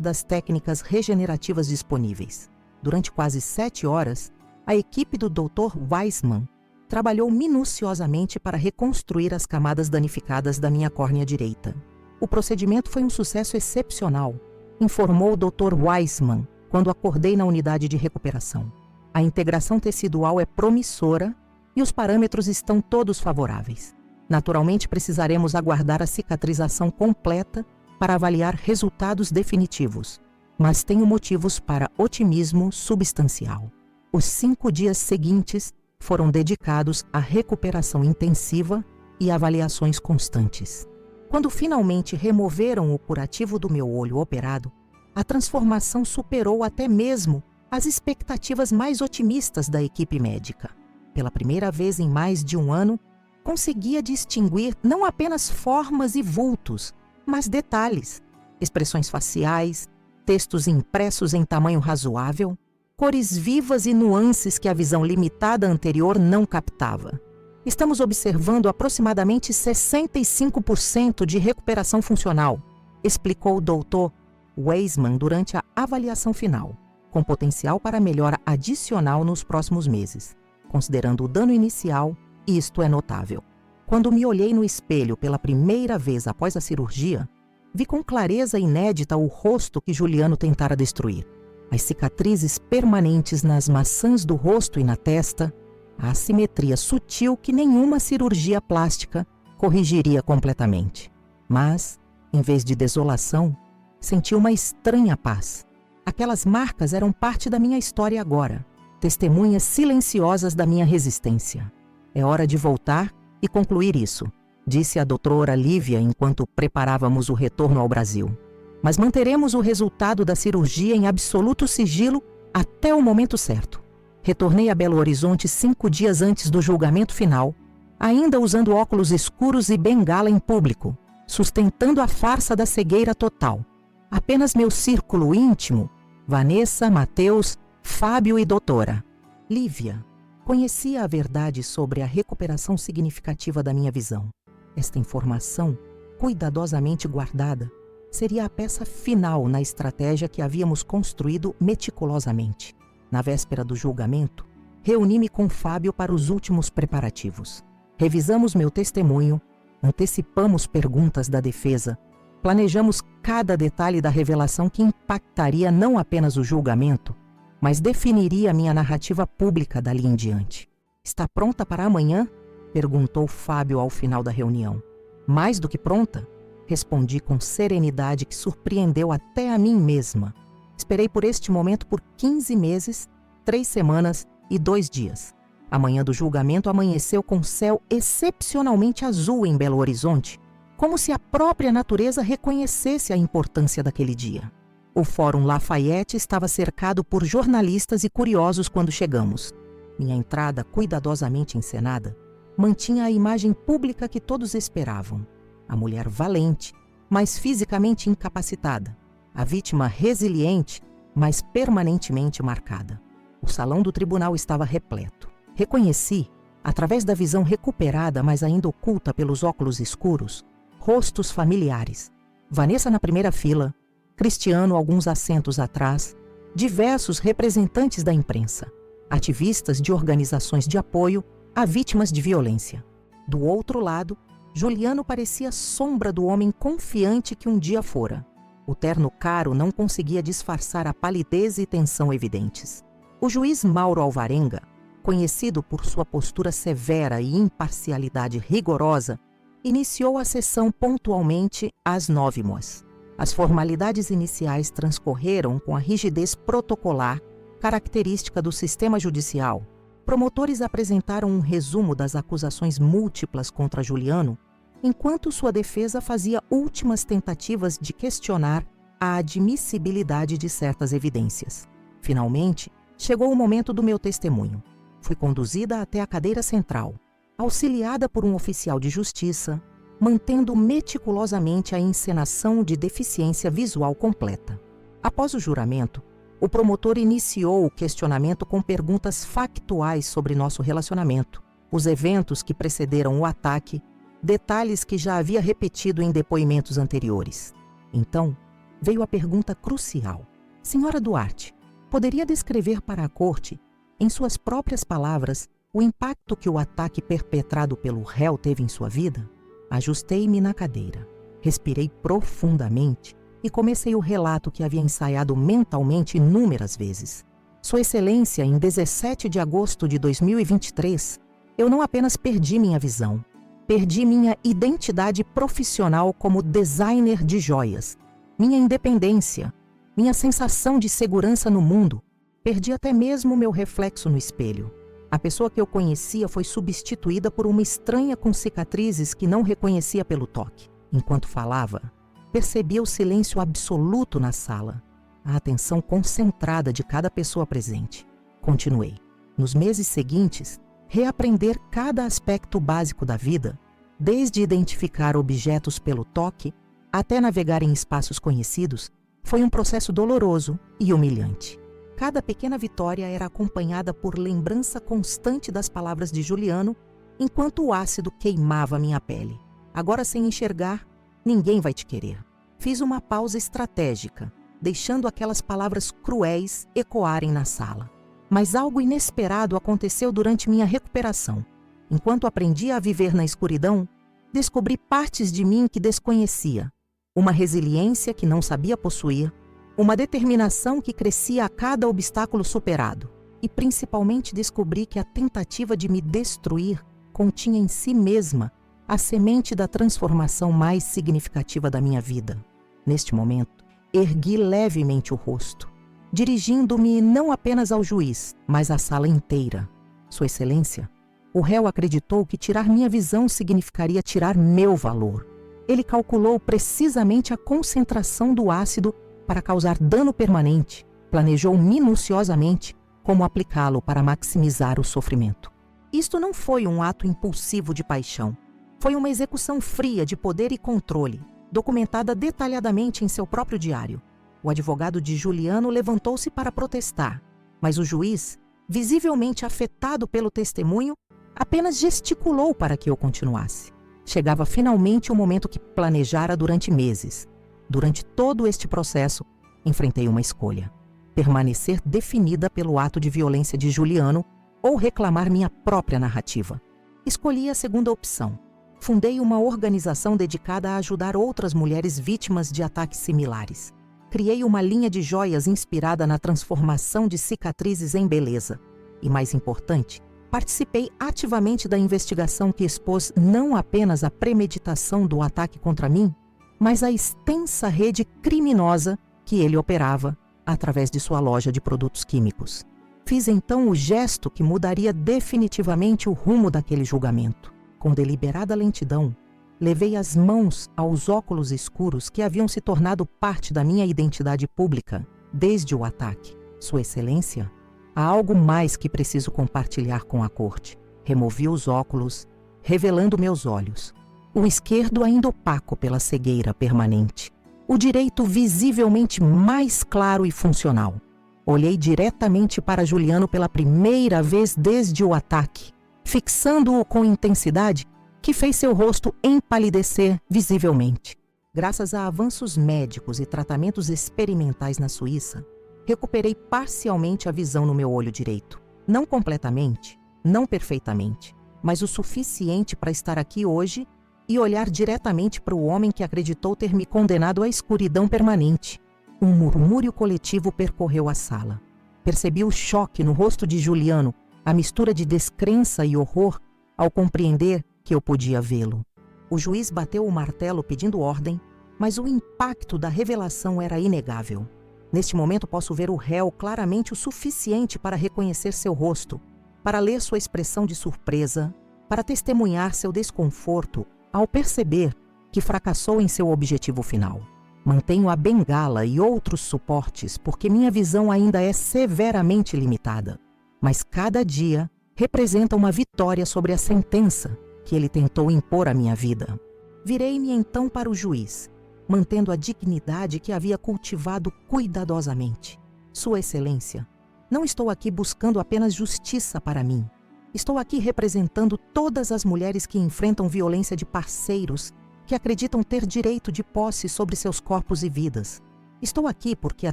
das técnicas regenerativas disponíveis. Durante quase 7 horas, a equipe do Dr. Weissman trabalhou minuciosamente para reconstruir as camadas danificadas da minha córnea direita. O procedimento foi um sucesso excepcional, informou o Dr. Weissman quando acordei na unidade de recuperação. A integração tecidual é promissora e os parâmetros estão todos favoráveis. Naturalmente, precisaremos aguardar a cicatrização completa para avaliar resultados definitivos, mas tenho motivos para otimismo substancial. Os 5 dias seguintes foram dedicados à recuperação intensiva e avaliações constantes. Quando finalmente removeram o curativo do meu olho operado, a transformação superou até mesmo as expectativas mais otimistas da equipe médica. Pela primeira vez em mais de um ano, conseguia distinguir não apenas formas e vultos, mas detalhes, expressões faciais, textos impressos em tamanho razoável, cores vivas e nuances que a visão limitada anterior não captava. Estamos observando aproximadamente 65% de recuperação funcional, explicou o Dr. Weisman durante a avaliação final, com potencial para melhora adicional nos próximos meses. Considerando o dano inicial, isto é notável. Quando me olhei no espelho pela primeira vez após a cirurgia, vi com clareza inédita o rosto que Juliano tentara destruir. As cicatrizes permanentes nas maçãs do rosto e na testa, a assimetria sutil que nenhuma cirurgia plástica corrigiria completamente. Mas, em vez de desolação, senti uma estranha paz. Aquelas marcas eram parte da minha história agora, testemunhas silenciosas da minha resistência. É hora de voltar e concluir isso, disse a doutora Lívia enquanto preparávamos o retorno ao Brasil. Mas manteremos o resultado da cirurgia em absoluto sigilo até o momento certo. Retornei a Belo Horizonte 5 dias antes do julgamento final, ainda usando óculos escuros e bengala em público, sustentando a farsa da cegueira total. Apenas meu círculo íntimo, Vanessa, Mateus, Fábio e doutora. Lívia conhecia a verdade sobre a recuperação significativa da minha visão. Esta informação, cuidadosamente guardada, seria a peça final na estratégia que havíamos construído meticulosamente. Na véspera do julgamento, reuni-me com Fábio para os últimos preparativos. Revisamos meu testemunho, antecipamos perguntas da defesa, planejamos cada detalhe da revelação que impactaria não apenas o julgamento, mas definiria minha narrativa pública dali em diante. Está pronta para amanhã? Perguntou Fábio ao final da reunião. Mais do que pronta? Respondi com serenidade que surpreendeu até a mim mesma. Esperei por este momento por 15 meses, 3 semanas e 2 dias. A manhã do julgamento amanheceu com céu excepcionalmente azul em Belo Horizonte, como se a própria natureza reconhecesse a importância daquele dia. O Fórum Lafayette estava cercado por jornalistas e curiosos quando chegamos. Minha entrada, cuidadosamente encenada, mantinha a imagem pública que todos esperavam. A mulher valente, mas fisicamente incapacitada. A vítima resiliente, mas permanentemente marcada. O salão do tribunal estava repleto. Reconheci, através da visão recuperada, mas ainda oculta pelos óculos escuros, rostos familiares. Vanessa na primeira fila, Cristiano alguns assentos atrás, diversos representantes da imprensa, ativistas de organizações de apoio a vítimas de violência. Do outro lado, Juliano parecia sombra do homem confiante que um dia fora. O terno caro não conseguia disfarçar a palidez e tensão evidentes. O juiz Mauro Alvarenga, conhecido por sua postura severa e imparcialidade rigorosa, iniciou a sessão pontualmente às 9h. As formalidades iniciais transcorreram com a rigidez protocolar característica do sistema judicial. Promotores apresentaram um resumo das acusações múltiplas contra Juliano, enquanto sua defesa fazia últimas tentativas de questionar a admissibilidade de certas evidências. Finalmente, chegou o momento do meu testemunho. Fui conduzida até a cadeira central, auxiliada por um oficial de justiça, mantendo meticulosamente a encenação de deficiência visual completa. Após o juramento, o promotor iniciou o questionamento com perguntas factuais sobre nosso relacionamento, os eventos que precederam o ataque, detalhes que já havia repetido em depoimentos anteriores. Então, veio a pergunta crucial. Senhora Duarte, poderia descrever para a corte, em suas próprias palavras, o impacto que o ataque perpetrado pelo réu teve em sua vida? Ajustei-me na cadeira, respirei profundamente e comecei o relato que havia ensaiado mentalmente inúmeras vezes. Sua Excelência, em 17 de agosto de 2023, eu não apenas perdi minha visão, perdi minha identidade profissional como designer de joias, minha independência, minha sensação de segurança no mundo, perdi até mesmo meu reflexo no espelho. A pessoa que eu conhecia foi substituída por uma estranha com cicatrizes que não reconhecia pelo toque. Enquanto falava, percebia o silêncio absoluto na sala, a atenção concentrada de cada pessoa presente. Continuei. Nos meses seguintes, reaprender cada aspecto básico da vida, desde identificar objetos pelo toque até navegar em espaços conhecidos, foi um processo doloroso e humilhante. Cada pequena vitória era acompanhada por lembrança constante das palavras de Juliano, enquanto o ácido queimava minha pele. Agora, sem enxergar, ninguém vai te querer. Fiz uma pausa estratégica, deixando aquelas palavras cruéis ecoarem na sala. Mas algo inesperado aconteceu durante minha recuperação. Enquanto aprendia a viver na escuridão, descobri partes de mim que desconhecia. Uma resiliência que não sabia possuir, uma determinação que crescia a cada obstáculo superado. E principalmente descobri que a tentativa de me destruir continha em si mesma a semente da transformação mais significativa da minha vida. Neste momento, ergui levemente o rosto, dirigindo-me não apenas ao juiz, mas à sala inteira. Sua Excelência, o réu acreditou que tirar minha visão significaria tirar meu valor. Ele calculou precisamente a concentração do ácido para causar dano permanente, planejou minuciosamente como aplicá-lo para maximizar o sofrimento. Isto não foi um ato impulsivo de paixão. Foi uma execução fria de poder e controle, documentada detalhadamente em seu próprio diário. O advogado de Juliano levantou-se para protestar, mas o juiz, visivelmente afetado pelo testemunho, apenas gesticulou para que eu continuasse. Chegava finalmente o momento que planejara durante meses. Durante todo este processo, enfrentei uma escolha: permanecer definida pelo ato de violência de Juliano ou reclamar minha própria narrativa. Escolhi a segunda opção. Fundei uma organização dedicada a ajudar outras mulheres vítimas de ataques similares. Criei uma linha de joias inspirada na transformação de cicatrizes em beleza. E mais importante, participei ativamente da investigação que expôs não apenas a premeditação do ataque contra mim, mas a extensa rede criminosa que ele operava através de sua loja de produtos químicos. Fiz então o gesto que mudaria definitivamente o rumo daquele julgamento. Com deliberada lentidão, levei as mãos aos óculos escuros que haviam se tornado parte da minha identidade pública desde o ataque. Sua Excelência, há algo mais que preciso compartilhar com a corte. Removi os óculos, revelando meus olhos. O esquerdo ainda opaco pela cegueira permanente. O direito visivelmente mais claro e funcional. Olhei diretamente para Juliano pela primeira vez desde o ataque, fixando-o com intensidade que fez seu rosto empalidecer visivelmente. Graças a avanços médicos e tratamentos experimentais na Suíça, recuperei parcialmente a visão no meu olho direito. Não completamente, não perfeitamente, mas o suficiente para estar aqui hoje e olhar diretamente para o homem que acreditou ter me condenado à escuridão permanente. Um murmúrio coletivo percorreu a sala. Percebi o choque no rosto de Juliano, a mistura de descrença e horror ao compreender que eu podia vê-lo. O juiz bateu o martelo pedindo ordem, mas o impacto da revelação era inegável. Neste momento posso ver o réu claramente o suficiente para reconhecer seu rosto, para ler sua expressão de surpresa, para testemunhar seu desconforto ao perceber que fracassou em seu objetivo final. Mantenho a bengala e outros suportes porque minha visão ainda é severamente limitada, mas cada dia representa uma vitória sobre a sentença que ele tentou impor à minha vida. Virei-me então para o juiz, mantendo a dignidade que havia cultivado cuidadosamente. Sua Excelência, não estou aqui buscando apenas justiça para mim. Estou aqui representando todas as mulheres que enfrentam violência de parceiros que acreditam ter direito de posse sobre seus corpos e vidas. Estou aqui porque a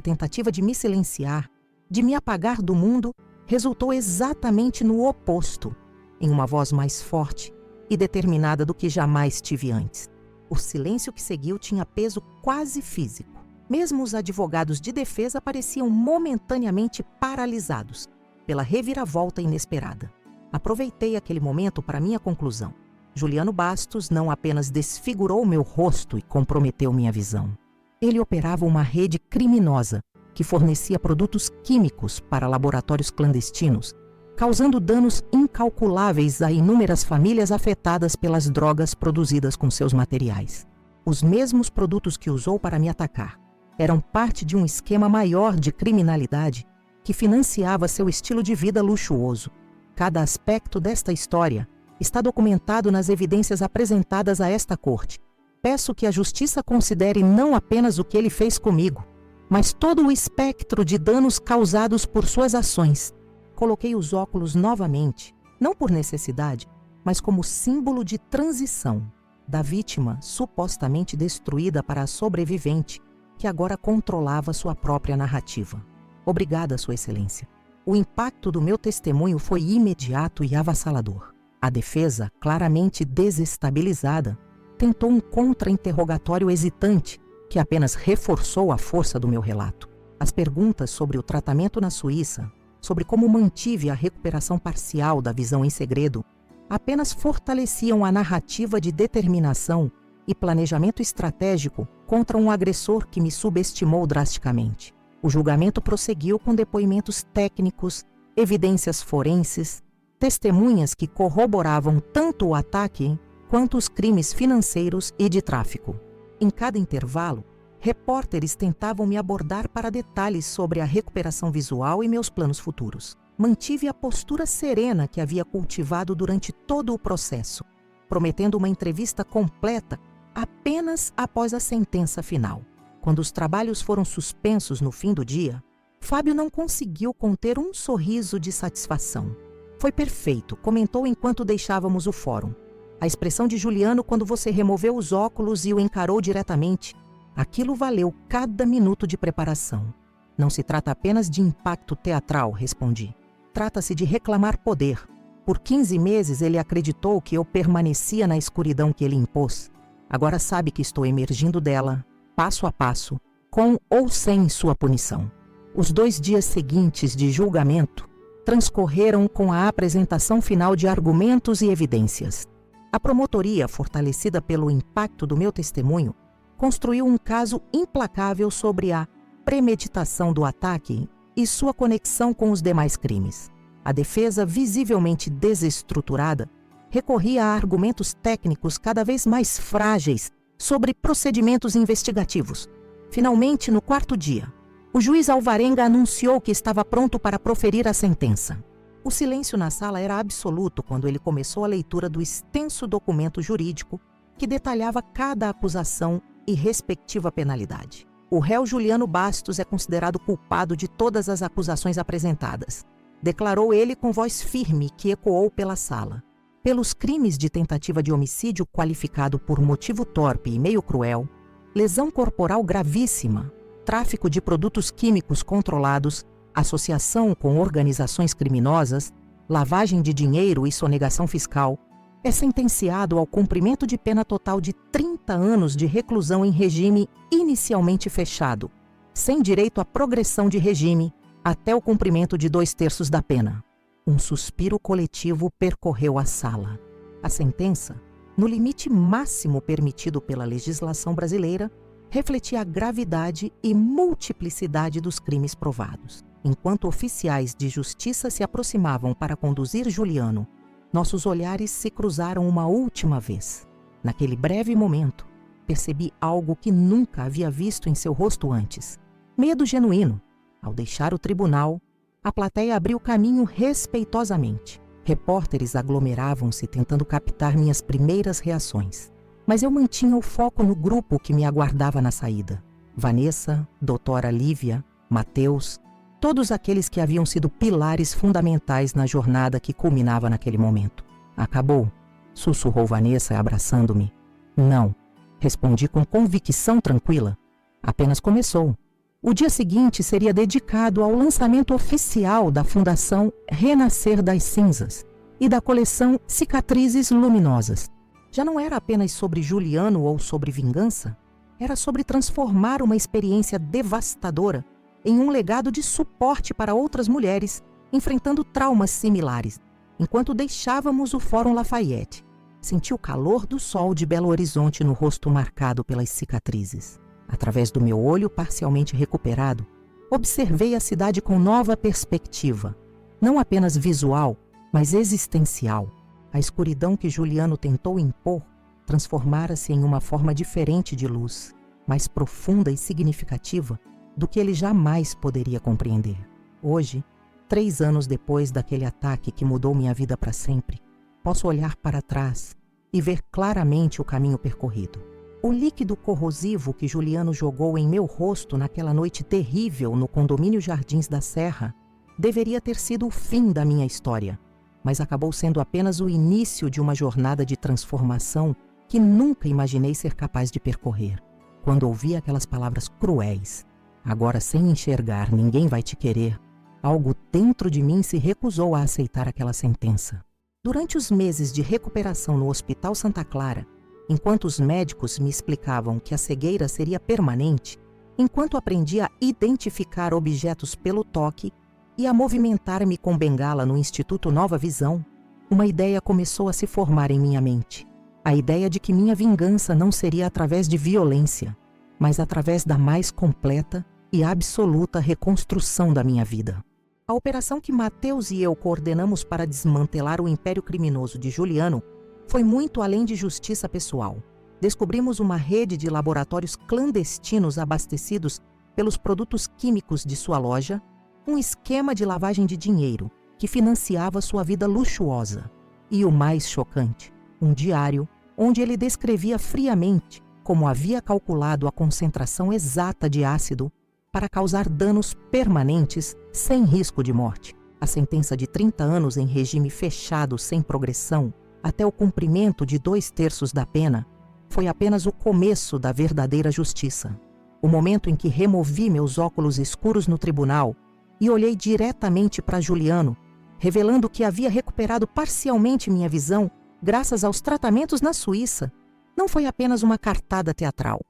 tentativa de me silenciar, de me apagar do mundo, resultou exatamente no oposto, em uma voz mais forte e determinada do que jamais tive antes. O silêncio que seguiu tinha peso quase físico. Mesmo os advogados de defesa pareciam momentaneamente paralisados pela reviravolta inesperada. Aproveitei aquele momento para minha conclusão. Juliano Bastos não apenas desfigurou meu rosto e comprometeu minha visão. Ele operava uma rede criminosa que fornecia produtos químicos para laboratórios clandestinos, causando danos incalculáveis a inúmeras famílias afetadas pelas drogas produzidas com seus materiais. Os mesmos produtos que usou para me atacar eram parte de um esquema maior de criminalidade que financiava seu estilo de vida luxuoso. Cada aspecto desta história está documentado nas evidências apresentadas a esta corte. Peço que a justiça considere não apenas o que ele fez comigo, mas todo o espectro de danos causados por suas ações. Coloquei os óculos novamente, não por necessidade, mas como símbolo de transição da vítima supostamente destruída para a sobrevivente, que agora controlava sua própria narrativa. Obrigada, Sua Excelência. O impacto do meu testemunho foi imediato e avassalador. A defesa, claramente desestabilizada, tentou um contra-interrogatório hesitante, que apenas reforçou a força do meu relato. As perguntas sobre o tratamento na Suíça, sobre como mantive a recuperação parcial da visão em segredo, apenas fortaleciam a narrativa de determinação e planejamento estratégico contra um agressor que me subestimou drasticamente. O julgamento prosseguiu com depoimentos técnicos, evidências forenses, testemunhas que corroboravam tanto o ataque quanto os crimes financeiros e de tráfico. Em cada intervalo, repórteres tentavam me abordar para detalhes sobre a recuperação visual e meus planos futuros. Mantive a postura serena que havia cultivado durante todo o processo, prometendo uma entrevista completa apenas após a sentença final. Quando os trabalhos foram suspensos no fim do dia, Fábio não conseguiu conter um sorriso de satisfação. Foi perfeito, comentou enquanto deixávamos o fórum. A expressão de Juliano quando você removeu os óculos e o encarou diretamente, aquilo valeu cada minuto de preparação. Não se trata apenas de impacto teatral, respondi. Trata-se de reclamar poder. Por 15 meses ele acreditou que eu permanecia na escuridão que ele impôs. Agora sabe que estou emergindo dela, passo a passo, com ou sem sua punição. Os 2 dias seguintes de julgamento transcorreram com a apresentação final de argumentos e evidências. A promotoria, fortalecida pelo impacto do meu testemunho, construiu um caso implacável sobre a premeditação do ataque e sua conexão com os demais crimes. A defesa, visivelmente desestruturada, recorria a argumentos técnicos cada vez mais frágeis sobre procedimentos investigativos. Finalmente, no 4º dia, o juiz Alvarenga anunciou que estava pronto para proferir a sentença. O silêncio na sala era absoluto quando ele começou a leitura do extenso documento jurídico que detalhava cada acusação e respectiva penalidade. O réu Juliano Bastos é considerado culpado de todas as acusações apresentadas, declarou ele com voz firme que ecoou pela sala. Pelos crimes de tentativa de homicídio qualificado por motivo torpe e meio cruel, lesão corporal gravíssima, tráfico de produtos químicos controlados, associação com organizações criminosas, lavagem de dinheiro e sonegação fiscal, é sentenciado ao cumprimento de pena total de 30 anos de reclusão em regime inicialmente fechado, sem direito à progressão de regime, até o cumprimento de 2/3 da pena. Um suspiro coletivo percorreu a sala. A sentença, no limite máximo permitido pela legislação brasileira, refletia a gravidade e multiplicidade dos crimes provados. Enquanto oficiais de justiça se aproximavam para conduzir Juliano, nossos olhares se cruzaram uma última vez. Naquele breve momento, percebi algo que nunca havia visto em seu rosto antes. Medo genuíno. Ao deixar o tribunal, a plateia abriu caminho respeitosamente. Repórteres aglomeravam-se tentando captar minhas primeiras reações. Mas eu mantinha o foco no grupo que me aguardava na saída. Vanessa, doutora Lívia, Mateus, todos aqueles que haviam sido pilares fundamentais na jornada que culminava naquele momento. Acabou, sussurrou Vanessa abraçando-me. Não, respondi com convicção tranquila. Apenas começou. O dia seguinte seria dedicado ao lançamento oficial da Fundação Renascer das Cinzas e da coleção Cicatrizes Luminosas. Já não era apenas sobre Juliano ou sobre vingança, era sobre transformar uma experiência devastadora em um legado de suporte para outras mulheres enfrentando traumas similares. Enquanto deixávamos o Fórum Lafayette, senti o calor do sol de Belo Horizonte no rosto marcado pelas cicatrizes. Através do meu olho parcialmente recuperado, observei a cidade com nova perspectiva, não apenas visual, mas existencial. A escuridão que Juliano tentou impor transformara-se em uma forma diferente de luz, mais profunda e significativa do que ele jamais poderia compreender. Hoje, 3 anos depois daquele ataque que mudou minha vida para sempre, posso olhar para trás e ver claramente o caminho percorrido. O líquido corrosivo que Juliano jogou em meu rosto naquela noite terrível no condomínio Jardins da Serra deveria ter sido o fim da minha história, mas acabou sendo apenas o início de uma jornada de transformação que nunca imaginei ser capaz de percorrer. Quando ouvi aquelas palavras cruéis, agora sem enxergar, ninguém vai te querer, algo dentro de mim se recusou a aceitar aquela sentença. Durante os meses de recuperação no Hospital Santa Clara, enquanto os médicos me explicavam que a cegueira seria permanente, enquanto aprendia a identificar objetos pelo toque e a movimentar-me com bengala no Instituto Nova Visão, uma ideia começou a se formar em minha mente. A ideia de que minha vingança não seria através de violência, mas através da mais completa e absoluta reconstrução da minha vida. A operação que Matheus e eu coordenamos para desmantelar o império criminoso de Juliano foi muito além de justiça pessoal. Descobrimos uma rede de laboratórios clandestinos abastecidos pelos produtos químicos de sua loja, um esquema de lavagem de dinheiro que financiava sua vida luxuosa. E o mais chocante, um diário onde ele descrevia friamente como havia calculado a concentração exata de ácido para causar danos permanentes sem risco de morte. A sentença de 30 anos em regime fechado sem progressão, até o cumprimento de 2/3 da pena, foi apenas o começo da verdadeira justiça. O momento em que removi meus óculos escuros no tribunal e olhei diretamente para Juliano, revelando que havia recuperado parcialmente minha visão graças aos tratamentos na Suíça, não foi apenas uma cartada teatral.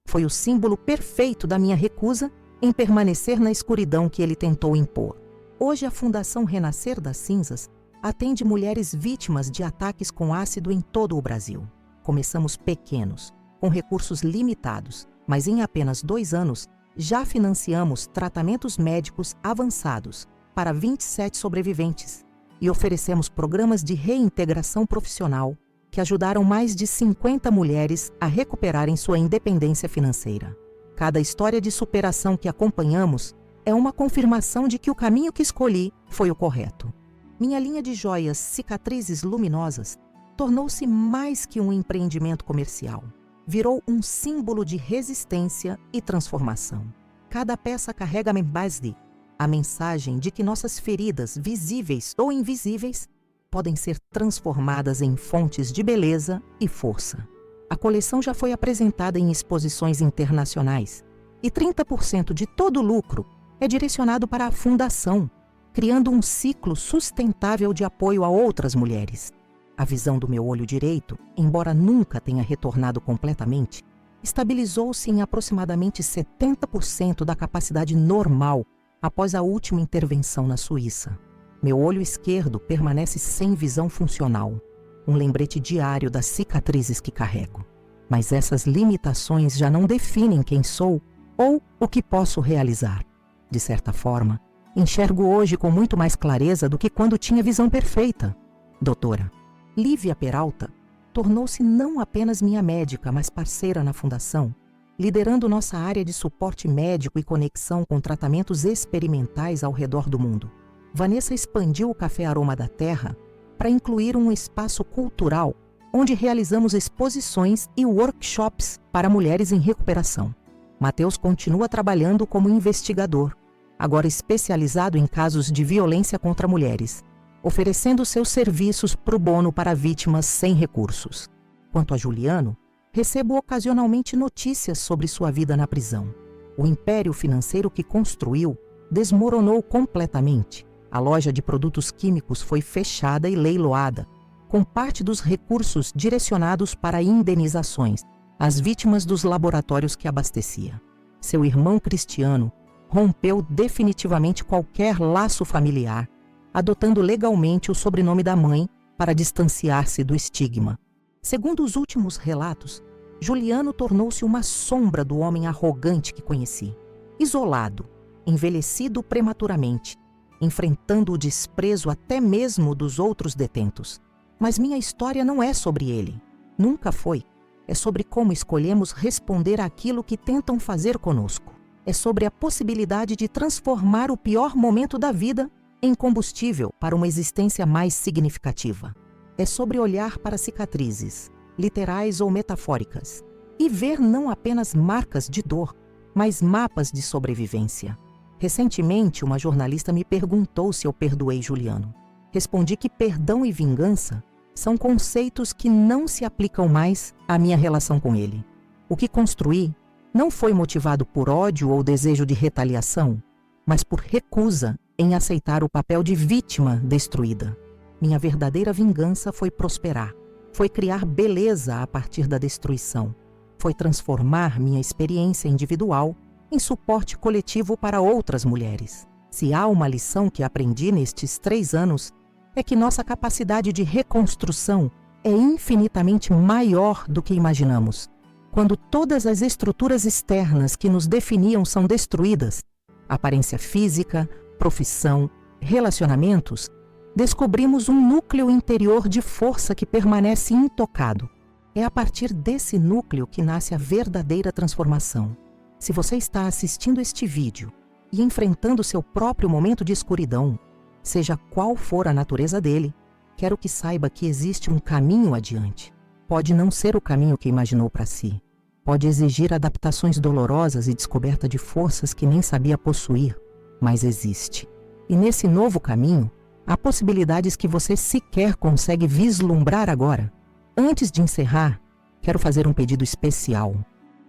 Foi o símbolo perfeito da minha recusa em permanecer na escuridão que ele tentou impor. Hoje, a Fundação Renascer das Cinzas atende mulheres vítimas de ataques com ácido em todo o Brasil. Começamos pequenos, com recursos limitados, mas em apenas 2 anos já financiamos tratamentos médicos avançados para 27 sobreviventes e oferecemos programas de reintegração profissional que ajudaram mais de 50 mulheres a recuperarem sua independência financeira. Cada história de superação que acompanhamos é uma confirmação de que o caminho que escolhi foi o correto. Minha linha de joias Cicatrizes Luminosas tornou-se mais que um empreendimento comercial. Virou um símbolo de resistência e transformação. Cada peça carrega a mensagem de que nossas feridas, visíveis ou invisíveis, podem ser transformadas em fontes de beleza e força. A coleção já foi apresentada em exposições internacionais e 30% de todo o lucro é direcionado para a fundação, criando um ciclo sustentável de apoio a outras mulheres. A visão do meu olho direito, embora nunca tenha retornado completamente, estabilizou-se em aproximadamente 70% da capacidade normal após a última intervenção na Suíça. Meu olho esquerdo permanece sem visão funcional, um lembrete diário das cicatrizes que carrego. Mas essas limitações já não definem quem sou ou o que posso realizar. De certa forma, enxergo hoje com muito mais clareza do que quando tinha visão perfeita. Doutora Lívia Peralta tornou-se não apenas minha médica, mas parceira na Fundação, liderando nossa área de suporte médico e conexão com tratamentos experimentais ao redor do mundo. Vanessa expandiu o Café Aroma da Terra para incluir um espaço cultural onde realizamos exposições e workshops para mulheres em recuperação. Matheus continua trabalhando como investigador, agora especializado em casos de violência contra mulheres, oferecendo seus serviços pro bono para vítimas sem recursos. Quanto a Juliano, recebo ocasionalmente notícias sobre sua vida na prisão. O império financeiro que construiu desmoronou completamente. A loja de produtos químicos foi fechada e leiloada, com parte dos recursos direcionados para indenizações às vítimas dos laboratórios que abastecia. Seu irmão Cristiano rompeu definitivamente qualquer laço familiar, adotando legalmente o sobrenome da mãe para distanciar-se do estigma. Segundo os últimos relatos, Juliano tornou-se uma sombra do homem arrogante que conheci. Isolado, envelhecido prematuramente, enfrentando o desprezo até mesmo dos outros detentos. Mas minha história não é sobre ele. Nunca foi. É sobre como escolhemos responder àquilo que tentam fazer conosco. É sobre a possibilidade de transformar o pior momento da vida em combustível para uma existência mais significativa. É sobre olhar para cicatrizes, literais ou metafóricas, e ver não apenas marcas de dor, mas mapas de sobrevivência. Recentemente, uma jornalista me perguntou se eu perdoei Juliano. Respondi que perdão e vingança são conceitos que não se aplicam mais à minha relação com ele. O que construí não foi motivado por ódio ou desejo de retaliação, mas por recusa em aceitar o papel de vítima destruída. Minha verdadeira vingança foi prosperar, foi criar beleza a partir da destruição, foi transformar minha experiência individual em suporte coletivo para outras mulheres. Se há uma lição que aprendi nestes 3 anos, é que nossa capacidade de reconstrução é infinitamente maior do que imaginamos. Quando todas as estruturas externas que nos definiam são destruídas, aparência física, profissão, relacionamentos, descobrimos um núcleo interior de força que permanece intocado. É a partir desse núcleo que nasce a verdadeira transformação. Se você está assistindo este vídeo e enfrentando seu próprio momento de escuridão, seja qual for a natureza dele, quero que saiba que existe um caminho adiante. Pode não ser o caminho que imaginou para si. Pode exigir adaptações dolorosas e descoberta de forças que nem sabia possuir, mas existe. E nesse novo caminho, há possibilidades que você sequer consegue vislumbrar agora. Antes de encerrar, quero fazer um pedido especial.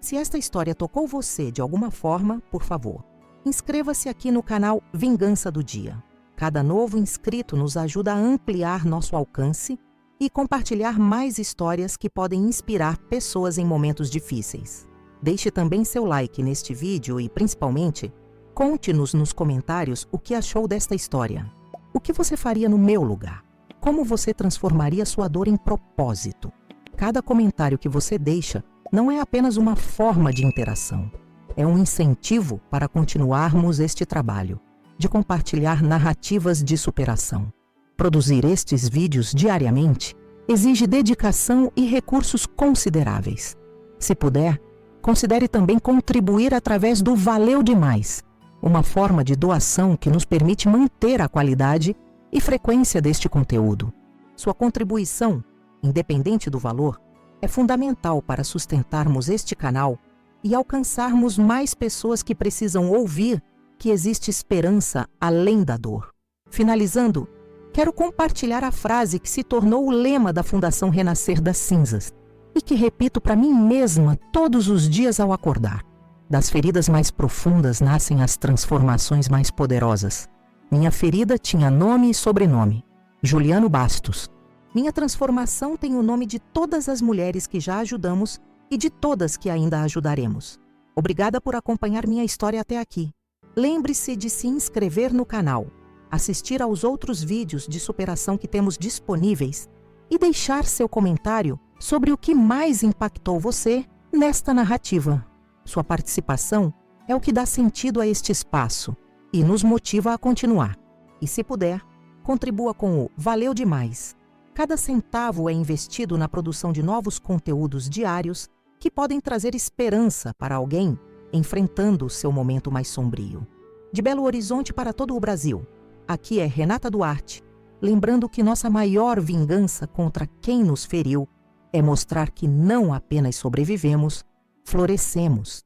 Se esta história tocou você de alguma forma, por favor, inscreva-se aqui no canal Vingança do Dia. Cada novo inscrito nos ajuda a ampliar nosso alcance e compartilhar mais histórias que podem inspirar pessoas em momentos difíceis. Deixe também seu like neste vídeo e, principalmente, conte-nos nos comentários o que achou desta história. O que você faria no meu lugar? Como você transformaria sua dor em propósito? Cada comentário que você deixa não é apenas uma forma de interação. É um incentivo para continuarmos este trabalho, de compartilhar narrativas de superação. Produzir estes vídeos diariamente exige dedicação e recursos consideráveis. Se puder, considere também contribuir através do Valeu Demais, uma forma de doação que nos permite manter a qualidade e frequência deste conteúdo. Sua contribuição, independente do valor, é fundamental para sustentarmos este canal e alcançarmos mais pessoas que precisam ouvir que existe esperança além da dor. Finalizando, quero compartilhar a frase que se tornou o lema da Fundação Renascer das Cinzas e que repito para mim mesma todos os dias ao acordar. Das feridas mais profundas nascem as transformações mais poderosas. Minha ferida tinha nome e sobrenome: Juliano Bastos. Minha transformação tem o nome de todas as mulheres que já ajudamos e de todas que ainda ajudaremos. Obrigada por acompanhar minha história até aqui. Lembre-se de se inscrever no canal, assistir aos outros vídeos de superação que temos disponíveis e deixar seu comentário sobre o que mais impactou você nesta narrativa. Sua participação é o que dá sentido a este espaço e nos motiva a continuar. E se puder, contribua com o Valeu Demais. Cada centavo é investido na produção de novos conteúdos diários que podem trazer esperança para alguém enfrentando o seu momento mais sombrio. De Belo Horizonte para todo o Brasil, aqui é Renata Duarte, lembrando que nossa maior vingança contra quem nos feriu é mostrar que não apenas sobrevivemos, florescemos.